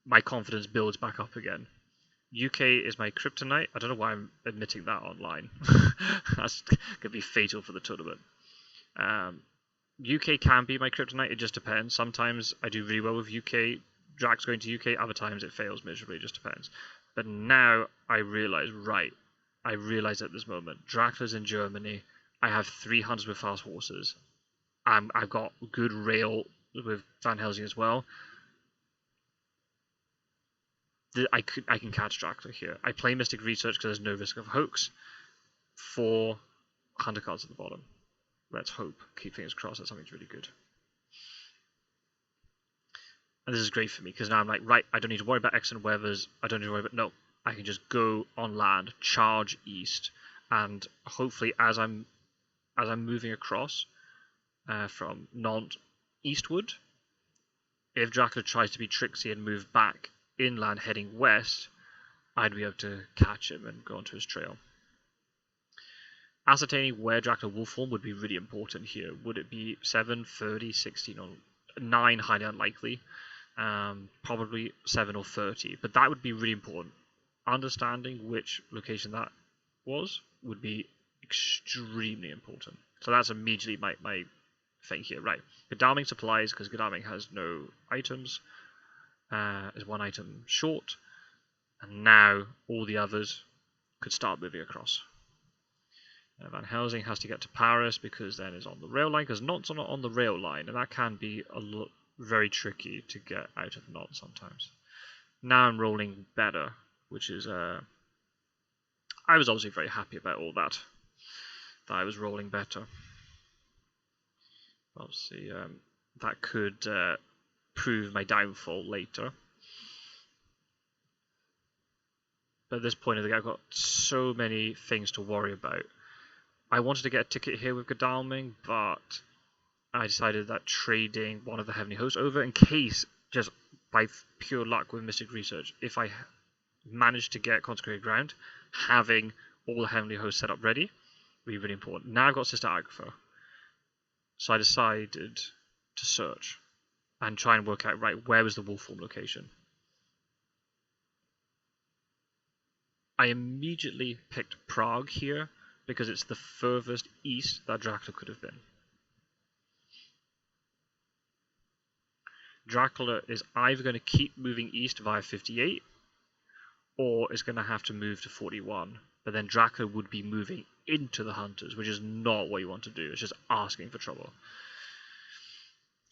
my confidence builds back up again. UK is my kryptonite. I don't know why I'm admitting that online. That's going to be fatal for the tournament. UK can be my kryptonite. It just depends. Sometimes I do really well with UK. Drax going to UK. Other times it fails miserably. It just depends. But now I realise, at this moment, Dracula's in Germany. I have 3 hunters with fast horses. I've got good rail with Van Helsing as well. I can catch Dracula here. I play Mystic Research because there's no risk of hoax. 4 hunter cards at the bottom. Let's hope. Keep fingers crossed that something's really good. And this is great for me because now I'm like, right, I don't need to worry about excellent weathers. I don't need to worry about, no, I can just go on land, charge east, and hopefully as I'm moving across from Nantes eastward, if Dracula tries to be tricksy and move back inland heading west, I'd be able to catch him and go onto his trail. Ascertaining where Dracula will form would be really important here. Would it be 7, 30, 16, or 9? Highly unlikely. Probably 7 or 30, but that would be really important. Understanding which location that was would be extremely important. So that's immediately my thing here. Right, Godalming supplies, because Godalming has no items, is 1 item short, and now all the others could start moving across. Van Helsing has to get to Paris because then it's on the rail line, because Nantes are not on the rail line, and that can be very tricky to get out of Nantes sometimes. Now I'm rolling better, which is I was obviously very happy about all that I was rolling better. Obviously, that could prove my downfall later. But at this point, I think I've got so many things to worry about. I wanted to get a ticket here with Godalming, but I decided that trading one of the Heavenly Hosts over, in case, just by pure luck with Mystic Research, if I managed to get Consecrated Ground, having all the Heavenly Hosts set up ready be really important. Now I've got Sister Agatha, so I decided to search and try and work out, right, where was the wolf form location. I immediately picked Prague here because it's the furthest east that Dracula could have been. Dracula is either going to keep moving east via 58, or is going to have to move to 41. But then Dracula would be moving into the Hunters, which is not what you want to do. It's just asking for trouble.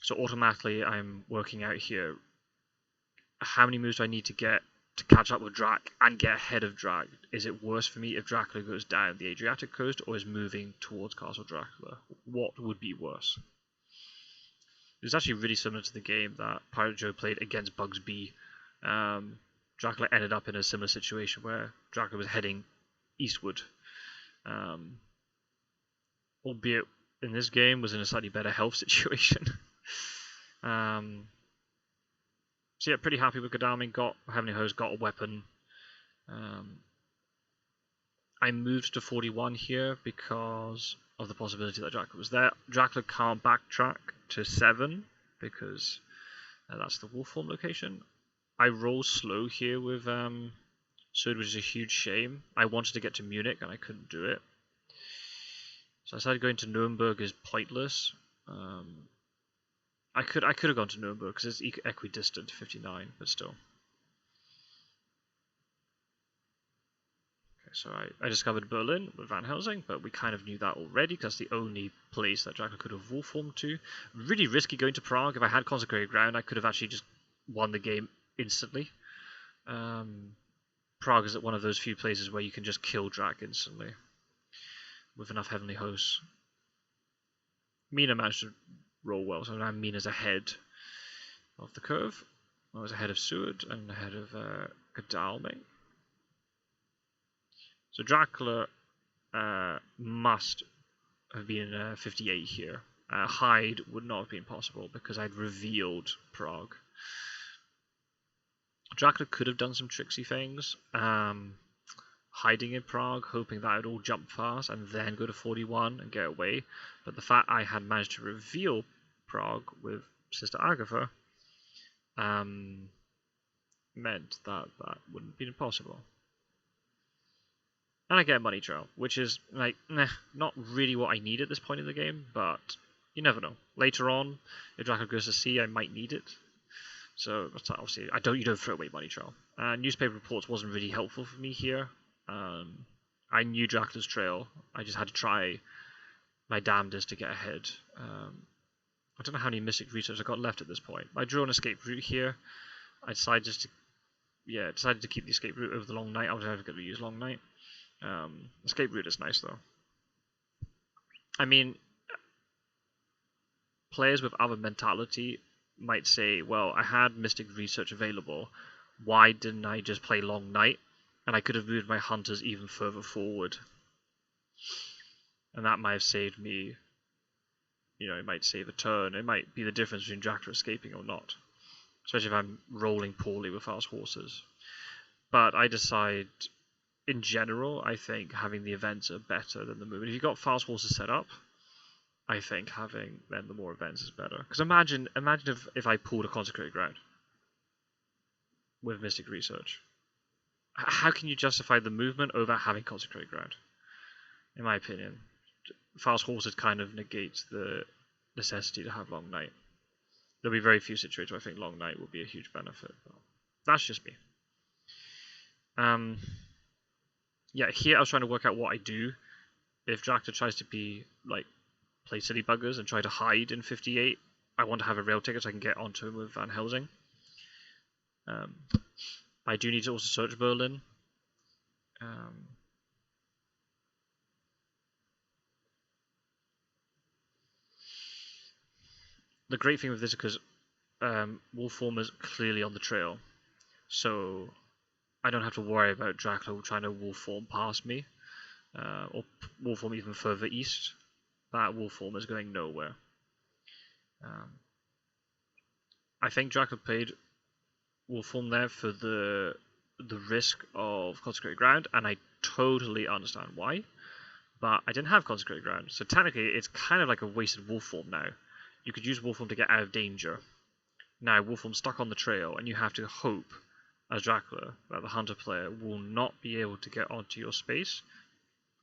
So automatically I'm working out here, how many moves do I need to get to catch up with Drac and get ahead of Drac? Is it worse for me if Dracula goes down the Adriatic coast or is moving towards Castle Dracula? What would be worse? It's actually really similar to the game that Piratejoe played against Bugsby. Dracula ended up in a similar situation where Dracula was heading eastward. Albeit in this game was in a slightly better health situation. So yeah, pretty happy with Godalming. Got Heavenly Host, got a weapon. I moved to 41 here because of the possibility that Dracula was there. Dracula can't backtrack to 7 because that's the wolf form location. I roll slow here with Sword, which is a huge shame. I wanted to get to Munich and I couldn't do it. So I decided going to Nuremberg is pointless. I could have gone to Nuremberg because it's equidistant to 59, but still. Okay, so I discovered Berlin with Van Helsing, but we kind of knew that already because that's the only place that Dracula could have wolf formed to. Really risky going to Prague. If I had Consecrated Ground, I could have actually just won the game instantly. Prague is one of those few places where you can just kill Drac instantly with enough Heavenly Hosts. Mina managed to roll well, so now Mina's ahead of the curve. I was ahead of Seward and ahead of Godalming. So Dracula must have been 58 here. Hide would not have been possible because I'd revealed Prague. Dracula could have done some tricksy things, hiding in Prague, hoping that I'd all jump fast and then go to 41 and get away. But the fact I had managed to reveal Prague with Sister Agatha meant that that wouldn't have been impossible. And I get a money trail, which is like not really what I need at this point in the game, but you never know. Later on, if Dracula goes to sea, I might need it. So obviously, you don't throw away money trail. Newspaper reports wasn't really helpful for me here. I knew Dracula's trail. I just had to try my damnedest to get ahead. I don't know how many Mystic Research I got left at this point. I drew an escape route here. I decided to keep the escape route over the long night. I was never going to use long night. Escape route is nice though. I mean, players with other mentality might say, well, I had Mystic Research available. Why didn't I just play long night? And I could have moved my hunters even further forward. And that might have saved me. You know, it might save a turn. It might be the difference between Dracula escaping or not. Especially if I'm rolling poorly with fast horses. But I decide, in general, I think having the events are better than the movement. If you've got fast horses set up, I think having then the more events is better. Because imagine if I pulled a Consecrated Ground with Mystic Research. How can you justify the movement over having Consecrated Ground? In my opinion, fast horses kind of negates the necessity to have long night. There'll be very few situations where I think long night will be a huge benefit. But that's just me. Yeah, here I was trying to work out what I do if Dracula tries to be like play silly buggers and try to hide in 58. I want to have a rail ticket so I can get onto him with Van Helsing. I do need to also search Berlin. The great thing with this is because wolf form is clearly on the trail, so I don't have to worry about Dracula trying to wolf form past me, or wolf form even further east. That wolf form is going nowhere. I think Dracula played wolf form there for the risk of Consecrated Ground, and I totally understand why. but I didn't have Consecrated Ground, so technically it's kind of like a wasted wolf form now. You could use wolf form to get out of danger. Now wolf form's stuck on the trail, and you have to hope, as Dracula, that the hunter player will not be able to get onto your space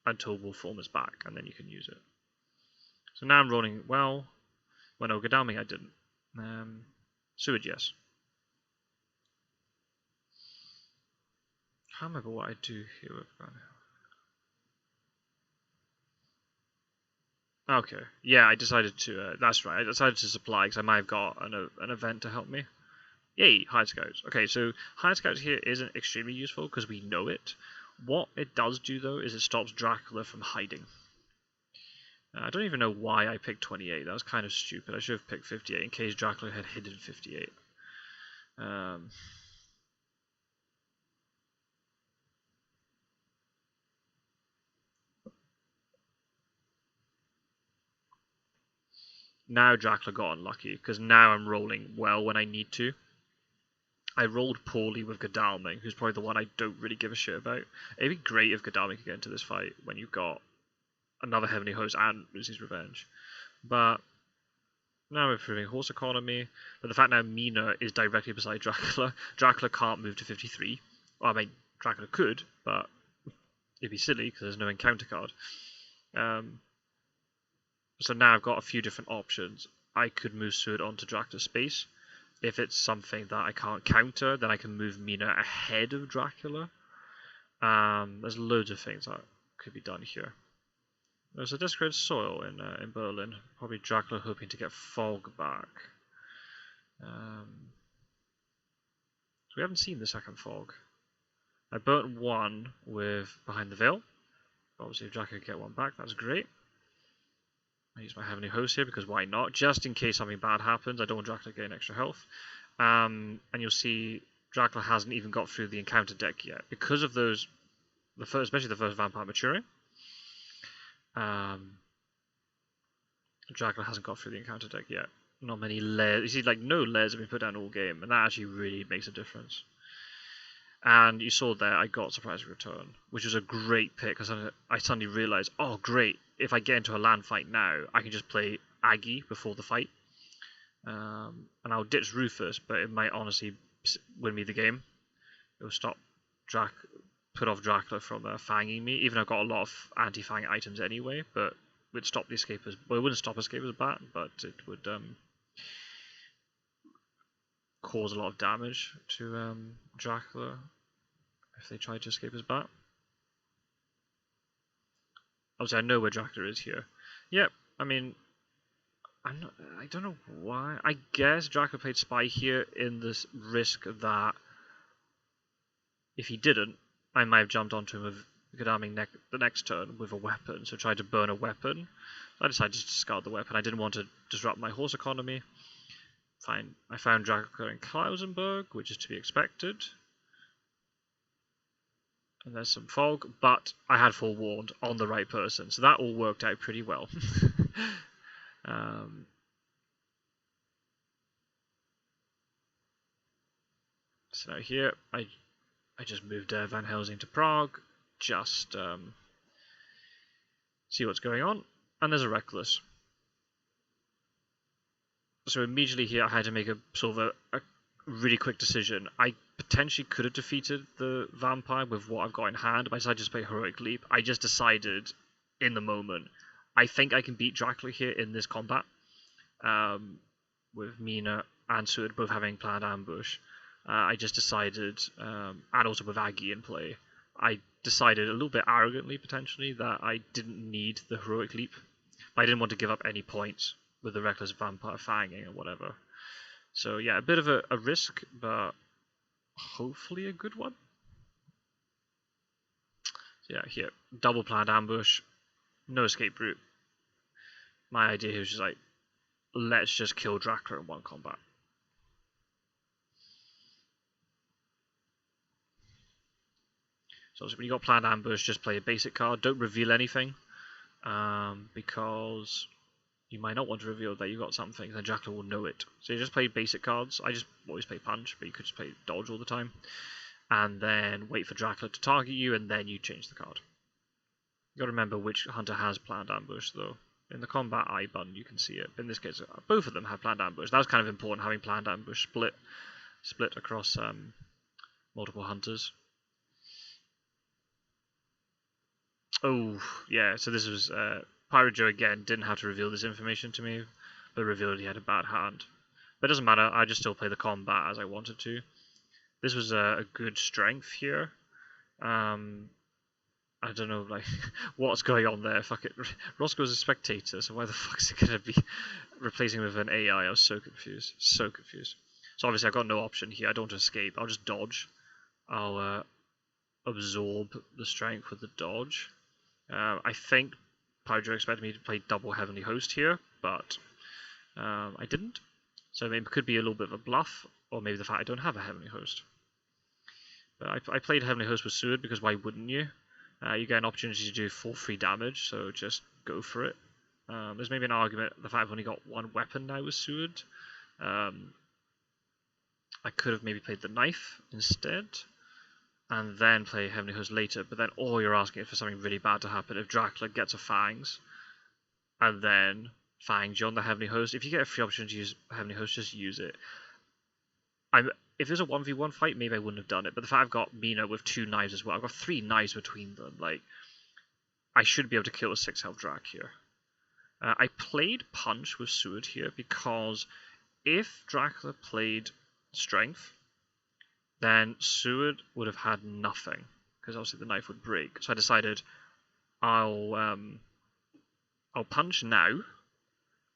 until wolf form is back, and then you can use it. So now I'm rolling well. Well, no, Godalming I didn't. Sewage, yes. Can't remember what I do here with Van. Okay, yeah, I decided to. That's right. I decided to supply because I might have got an event to help me. Yay, Hired Scouts. Okay, so Hired Scouts here isn't extremely useful because we know it. What it does do though is it stops Dracula from hiding. I don't even know why I picked 28. That was kind of stupid. I should have picked 58 in case Dracula had hidden 58. Now Dracula got unlucky, because now I'm rolling well when I need to. I rolled poorly with Godalming, who's probably the one I don't really give a shit about. It'd be great if Godalming could get into this fight when you've got another Heavenly Host and Lucy's Revenge. But now we're improving horse economy, but the fact now Mina is directly beside Dracula. Dracula can't move to 53. Well, I mean, Dracula could, but it'd be silly because there's no encounter card. So now I've got a few different options. I could move Sword onto Dracula's space. If it's something that I can't counter, then I can move Mina ahead of Dracula. There's loads of things that could be done here. There's a Desecrated Soil in Berlin. Probably Dracula hoping to get Fog back. So we haven't seen the second Fog. I burnt one with Behind the Veil. Obviously if Dracula could get one back, that's great. I use my Heavenly Host here because why not? Just in case something bad happens, I don't want Dracula to gain extra health. And you'll see Dracula hasn't even got through the encounter deck yet. Because of those, especially the first Vampire maturing, Dracula hasn't got through the encounter deck yet. Not many layers. You see, like, no layers have been put down all game, and that actually really makes a difference. And you saw there, I got Surprise Return, which was a great pick, because I suddenly realised, oh great, if I get into a land fight now, I can just play Aggie before the fight. And I'll ditch Rufus, but it might honestly win me the game. It will stop put off Dracula from fanging me, even though I've got a lot of anti-fang items anyway, but it would stop the escapers. Well, it wouldn't stop escapers bat, but it would cause a lot of damage to Dracula if they tried to escape his bat. Obviously, I know where Dracula is here. Yep, I mean, I don't know why. I guess Dracula played Spy here in this risk that if he didn't, I might have jumped onto him with Godalming the next turn with a weapon, so tried to burn a weapon. I decided to discard the weapon. I didn't want to disrupt my horse economy. Fine. I found Dracula in Klausenberg, which is to be expected. And there's some fog, but I had forewarned on the right person, so that all worked out pretty well. So now here, I just moved Van Helsing to Prague, just see what's going on, and there's a Reckless. So immediately here I had to make a sort of a really quick decision. I potentially could have defeated the vampire with what I've got in hand, but I decided to play Heroic Leap. I just decided in the moment, I think I can beat Dracula here in this combat, with Mina and Seward both having planned ambush. I just decided, and also with Aggie in play, I decided a little bit arrogantly potentially that I didn't need the Heroic Leap. But I didn't want to give up any points with the Reckless Vampire fanging or whatever. So yeah, a bit of a risk, but hopefully a good one. So yeah, here, double planned ambush, no escape route. My idea here was just like, let's just kill Dracula in one combat. So when you got planned ambush, just play a basic card. Don't reveal anything, because you might not want to reveal that you got something, then Dracula will know it. So you just play basic cards. I just always play punch, but you could just play dodge all the time. And then wait for Dracula to target you, and then you change the card. You got to remember which hunter has planned ambush, though. In the combat I button, you can see it. In this case, both of them have planned ambush. That was kind of important, having planned ambush split across multiple hunters. Oh, yeah, so this was... Piratejoe, again, didn't have to reveal this information to me, but revealed he had a bad hand. But it doesn't matter, I just still play the combat as I wanted to. This was a good strength here. I don't know, like, what's going on there. Fuck it. Roscoe's a spectator, so why the fuck is he going to be replacing with an AI? I was so confused. So confused. So obviously I've got no option here. I don't want to escape. I'll just dodge. I'll absorb the strength with the dodge. I think Piratejoe expected me to play double Heavenly Host here, but I didn't. So maybe it could be a little bit of a bluff, or maybe the fact I don't have a Heavenly Host. But I played Heavenly Host with Sword because why wouldn't you? You get an opportunity to do full free damage, so just go for it. There's maybe an argument, the fact I've only got one weapon now with Sword. I could have maybe played the knife instead, and then play Heavenly Host later, but then all you're asking is for something really bad to happen. If Dracula gets a Fangs, and then Fangs you on the Heavenly Host, if you get a free opportunity to use Heavenly Host, just use it. If there's a 1v1 fight, maybe I wouldn't have done it, but the fact I've got Mina with 2 knives as well, I've got 3 knives between them, like, I should be able to kill a 6 health Drac here. I played Punch with Sword here because if Dracula played Strength, then Sword would have had nothing, because obviously the knife would break. So I decided I'll Punch now,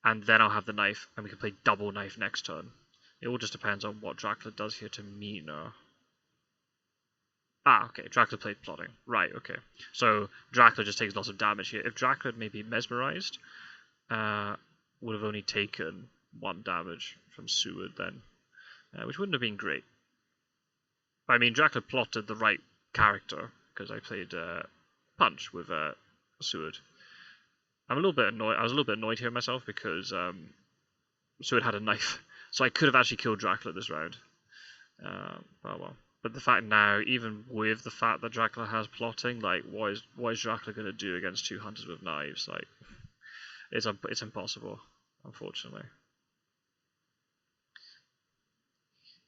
and then I'll have the knife, and we can play double knife next turn. It all just depends on what Dracula does here to Mina. Ah, okay, Dracula played plotting. Right, okay. So Dracula just takes lots of damage here. If Dracula had maybe mesmerized, would have only taken 1 damage from Seward then, which wouldn't have been great. I mean, Dracula plotted the right character, because I played Punch with Seward. I'm a little bit annoyed. I was a little bit annoyed here myself because Seward had a knife. So I could have actually killed Dracula this round. Oh well. But the fact now, even with the fact that Dracula has plotting, like, what is Dracula going to do against 2 hunters with knives? Like, it's impossible, unfortunately.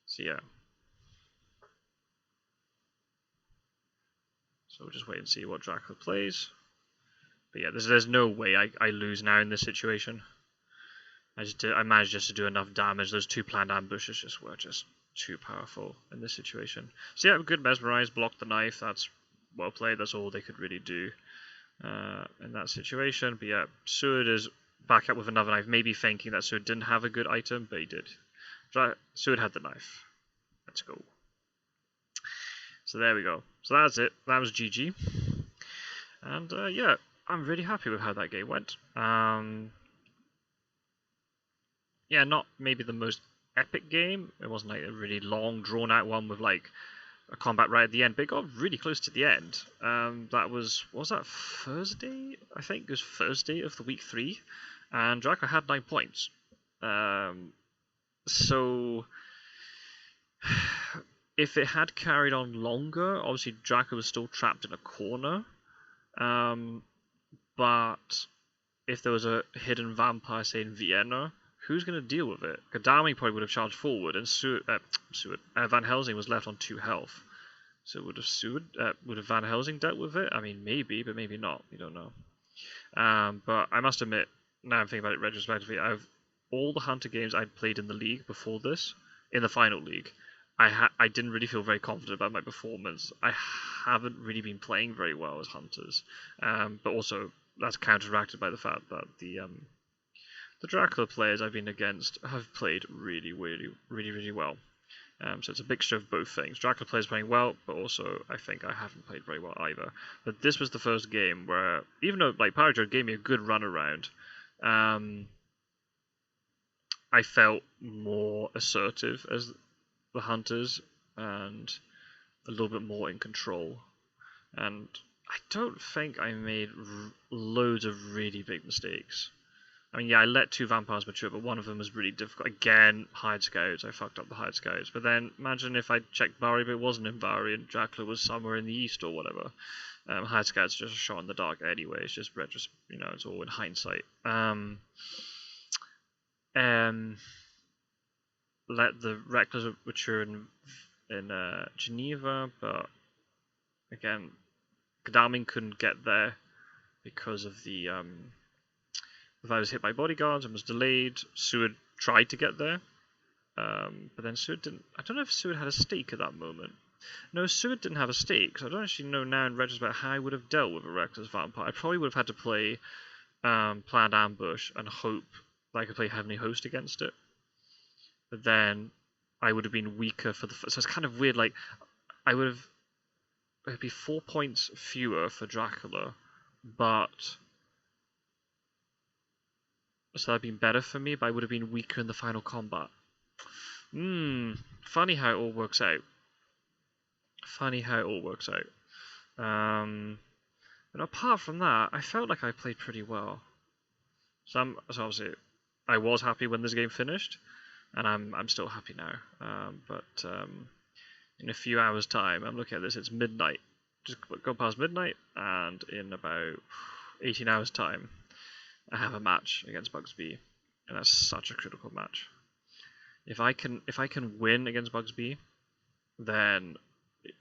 So yeah. So we'll just wait and see what Dracula plays. But yeah, there's no way I lose now in this situation. I managed just to do enough damage. Those 2 planned ambushes were just too powerful in this situation. So yeah, good mesmerize, block the knife. That's well played. That's all they could really do in that situation. But yeah, Seward is back up with another knife, maybe thinking that Seward didn't have a good item, but he did. Seward had the knife. Let's go. So there we go. So that's it. That was GG. And yeah, I'm really happy with how that game went. Yeah, not maybe the most epic game. It wasn't like a really long, drawn-out one with like a combat right at the end, but it got really close to the end. That was that Thursday? I think it was Thursday of the week 3, and Dracula had 9 points. So if it had carried on longer, obviously Dracula was still trapped in a corner. But if there was a hidden vampire, say in Vienna, who's going to deal with it? Gadami probably would have charged forward, and Van Helsing was left on 2 health. So would have Van Helsing dealt with it? I mean, maybe, but maybe not. We don't know. But I must admit, now I'm thinking about it retrospectively, all the Hunter games I'd played in the league before this, in the final league, I didn't really feel very confident about my performance. I haven't really been playing very well as Hunters, but also that's counteracted by the fact that the Dracula players I've been against have played really well. So it's a mixture of both things. Dracula players playing well, but also I think I haven't played very well either. But this was the first game where, even though like Piratejoe gave me a good run around, I felt more assertive as the Hunters and a little bit more in control. And I don't think I made loads of really big mistakes. I mean, yeah, I let 2 vampires mature, but one of them was really difficult. Again, Hired Scouts. I fucked up the Hired Scouts. But then, imagine if I checked Bari, but it wasn't in Bari, and Dracula was somewhere in the east or whatever. Hired Scouts just a shot in the dark anyway. It's just it's all in hindsight. Let the Reckless mature in Geneva, but again, Godalming couldn't get there because of the if I was hit by bodyguards and was delayed. Seward tried to get there, but then Seward didn't. I don't know if Seward had a stake at that moment. No, Seward didn't have a stake, so I don't actually know now in retrospect how I would have dealt with a Reckless Vampire. I probably would have had to play Planned Ambush and hope that I could play Heavenly Host against it. But then I would have been weaker for the... So it's kind of weird, like, I would have... It would be 4 points fewer for Dracula, but... So that would have been better for me, but I would have been weaker in the final combat. Funny how it all works out. But apart from that, I felt like I played pretty well. So obviously, I was happy when this game finished, and I'm still happy now. But in a few hours' time, I'm looking at this. It's midnight. Just go past midnight, and in about 18 hours' time, I have a match against Bugsby, and that's such a critical match. If I can win against Bugsby, then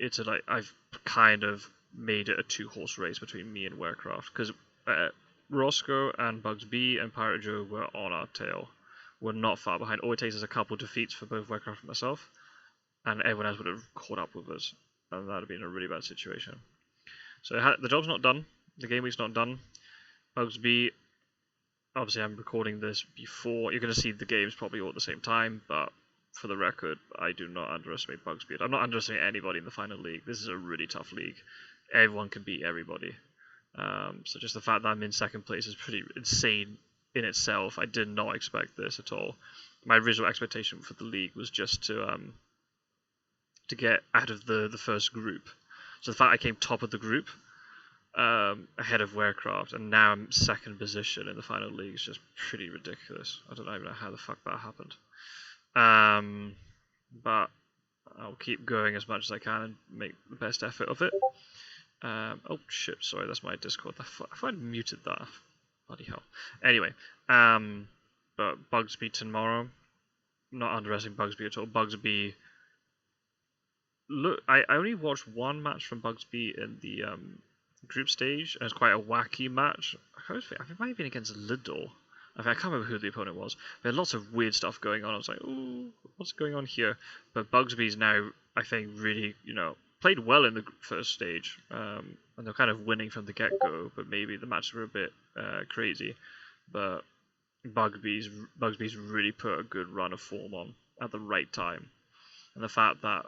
it's I've kind of made it a 2-horse race between me and Warcraft, because Roscoe and Bugsby and Piratejoe were on our tail. We're not far behind. All it takes is a couple defeats for both Warcraft and myself, and everyone else would have caught up with us, and that would have been a really bad situation. So the job's not done. The game week's not done. Bugsby, obviously I'm recording this before. You're going to see the games probably all at the same time, but for the record, I do not underestimate Bugsby. I'm not underestimating anybody in the final league. This is a really tough league. Everyone can beat everybody. So just the fact that I'm in second place is pretty insane in itself. I did not expect this at all. My original expectation for the league was just to get out of the first group. So the fact I came top of the group, ahead of Warcraft, and now I'm second position in the final league is just pretty ridiculous. I don't even know how the fuck that happened. But I'll keep going as much as I can and make the best effort of it. Oh shit, sorry, that's my Discord. I thought I'd muted that. Bloody hell. Anyway, but Bugsby tomorrow. Not underestimating Bugsby at all. Bugsby. Look, I only watched one match from Bugsby in the group stage, and it's quite a wacky match. I think it might have been against Lidl. I can't remember who the opponent was. There had lots of weird stuff going on. I was like, ooh, what's going on here? But Bugsby's now, I think, really, played well in the first stage. And they're kind of winning from the get-go, but maybe the matches were a bit crazy. But Bugsby's really put a good run of form on at the right time. And the fact that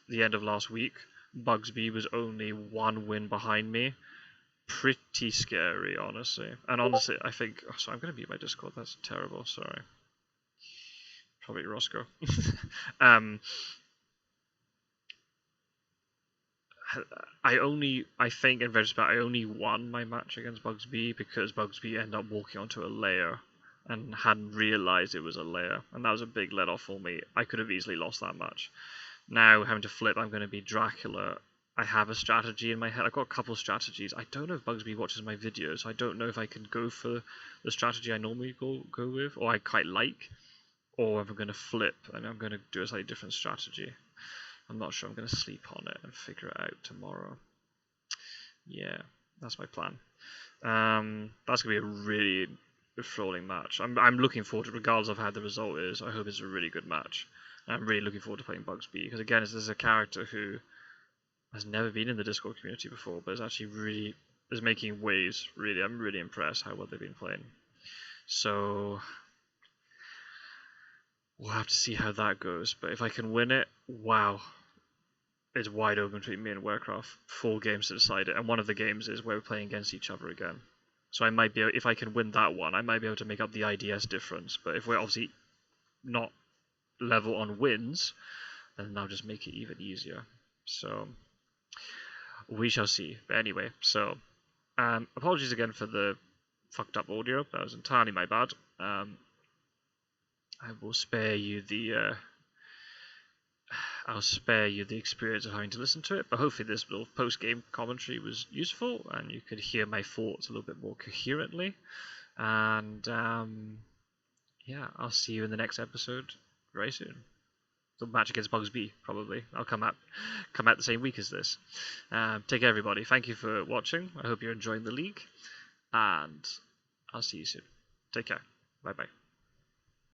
the end of last week, Bugsby was only 1 win behind me, pretty scary, honestly. And honestly, I think... Oh, sorry, I'm going to mute my Discord. That's terrible. Sorry. Probably Roscoe. I think in retrospect, I only won my match against Bugsby because Bugsby ended up walking onto a layer and hadn't realised it was a layer. And that was a big let-off for me. I could have easily lost that match. Now, having to flip, I'm going to be Dracula. I have a strategy in my head. I've got a couple of strategies. I don't know if Bugsby watches my videos, so I don't know if I can go for the strategy I normally go with, or I quite like, or if I'm going to flip and I'm going to do a slightly different strategy. I'm not sure. I'm going to sleep on it and figure it out tomorrow. Yeah, that's my plan. That's going to be a really enthralling match. I'm looking forward to it, regardless of how the result is. I hope it's a really good match. I'm really looking forward to playing Bugsby, because again, this is a character who has never been in the Discord community before, but is actually is making waves. Really, I'm really impressed how well they've been playing. So we'll have to see how that goes. But if I can win it, wow, it's wide open between me and Warcraft. 4 games to decide it, and one of the games is where we're playing against each other again. So I might be able, if I can win that one, I might be able to make up the IDS difference. But if we're obviously not level on wins, then that'll just make it even easier. So we shall see. But anyway, so apologies again for the fucked up audio. That was entirely my bad. I will spare you the I'll spare you the experience of having to listen to it, but hopefully this little post-game commentary was useful and you could hear my thoughts a little bit more coherently. And yeah, I'll see you in the next episode very soon. The match against Bugsby, probably. I'll come out the same week as this. Take care, everybody. Thank you for watching. I hope you're enjoying the league, and I'll see you soon. Take care. Bye-bye.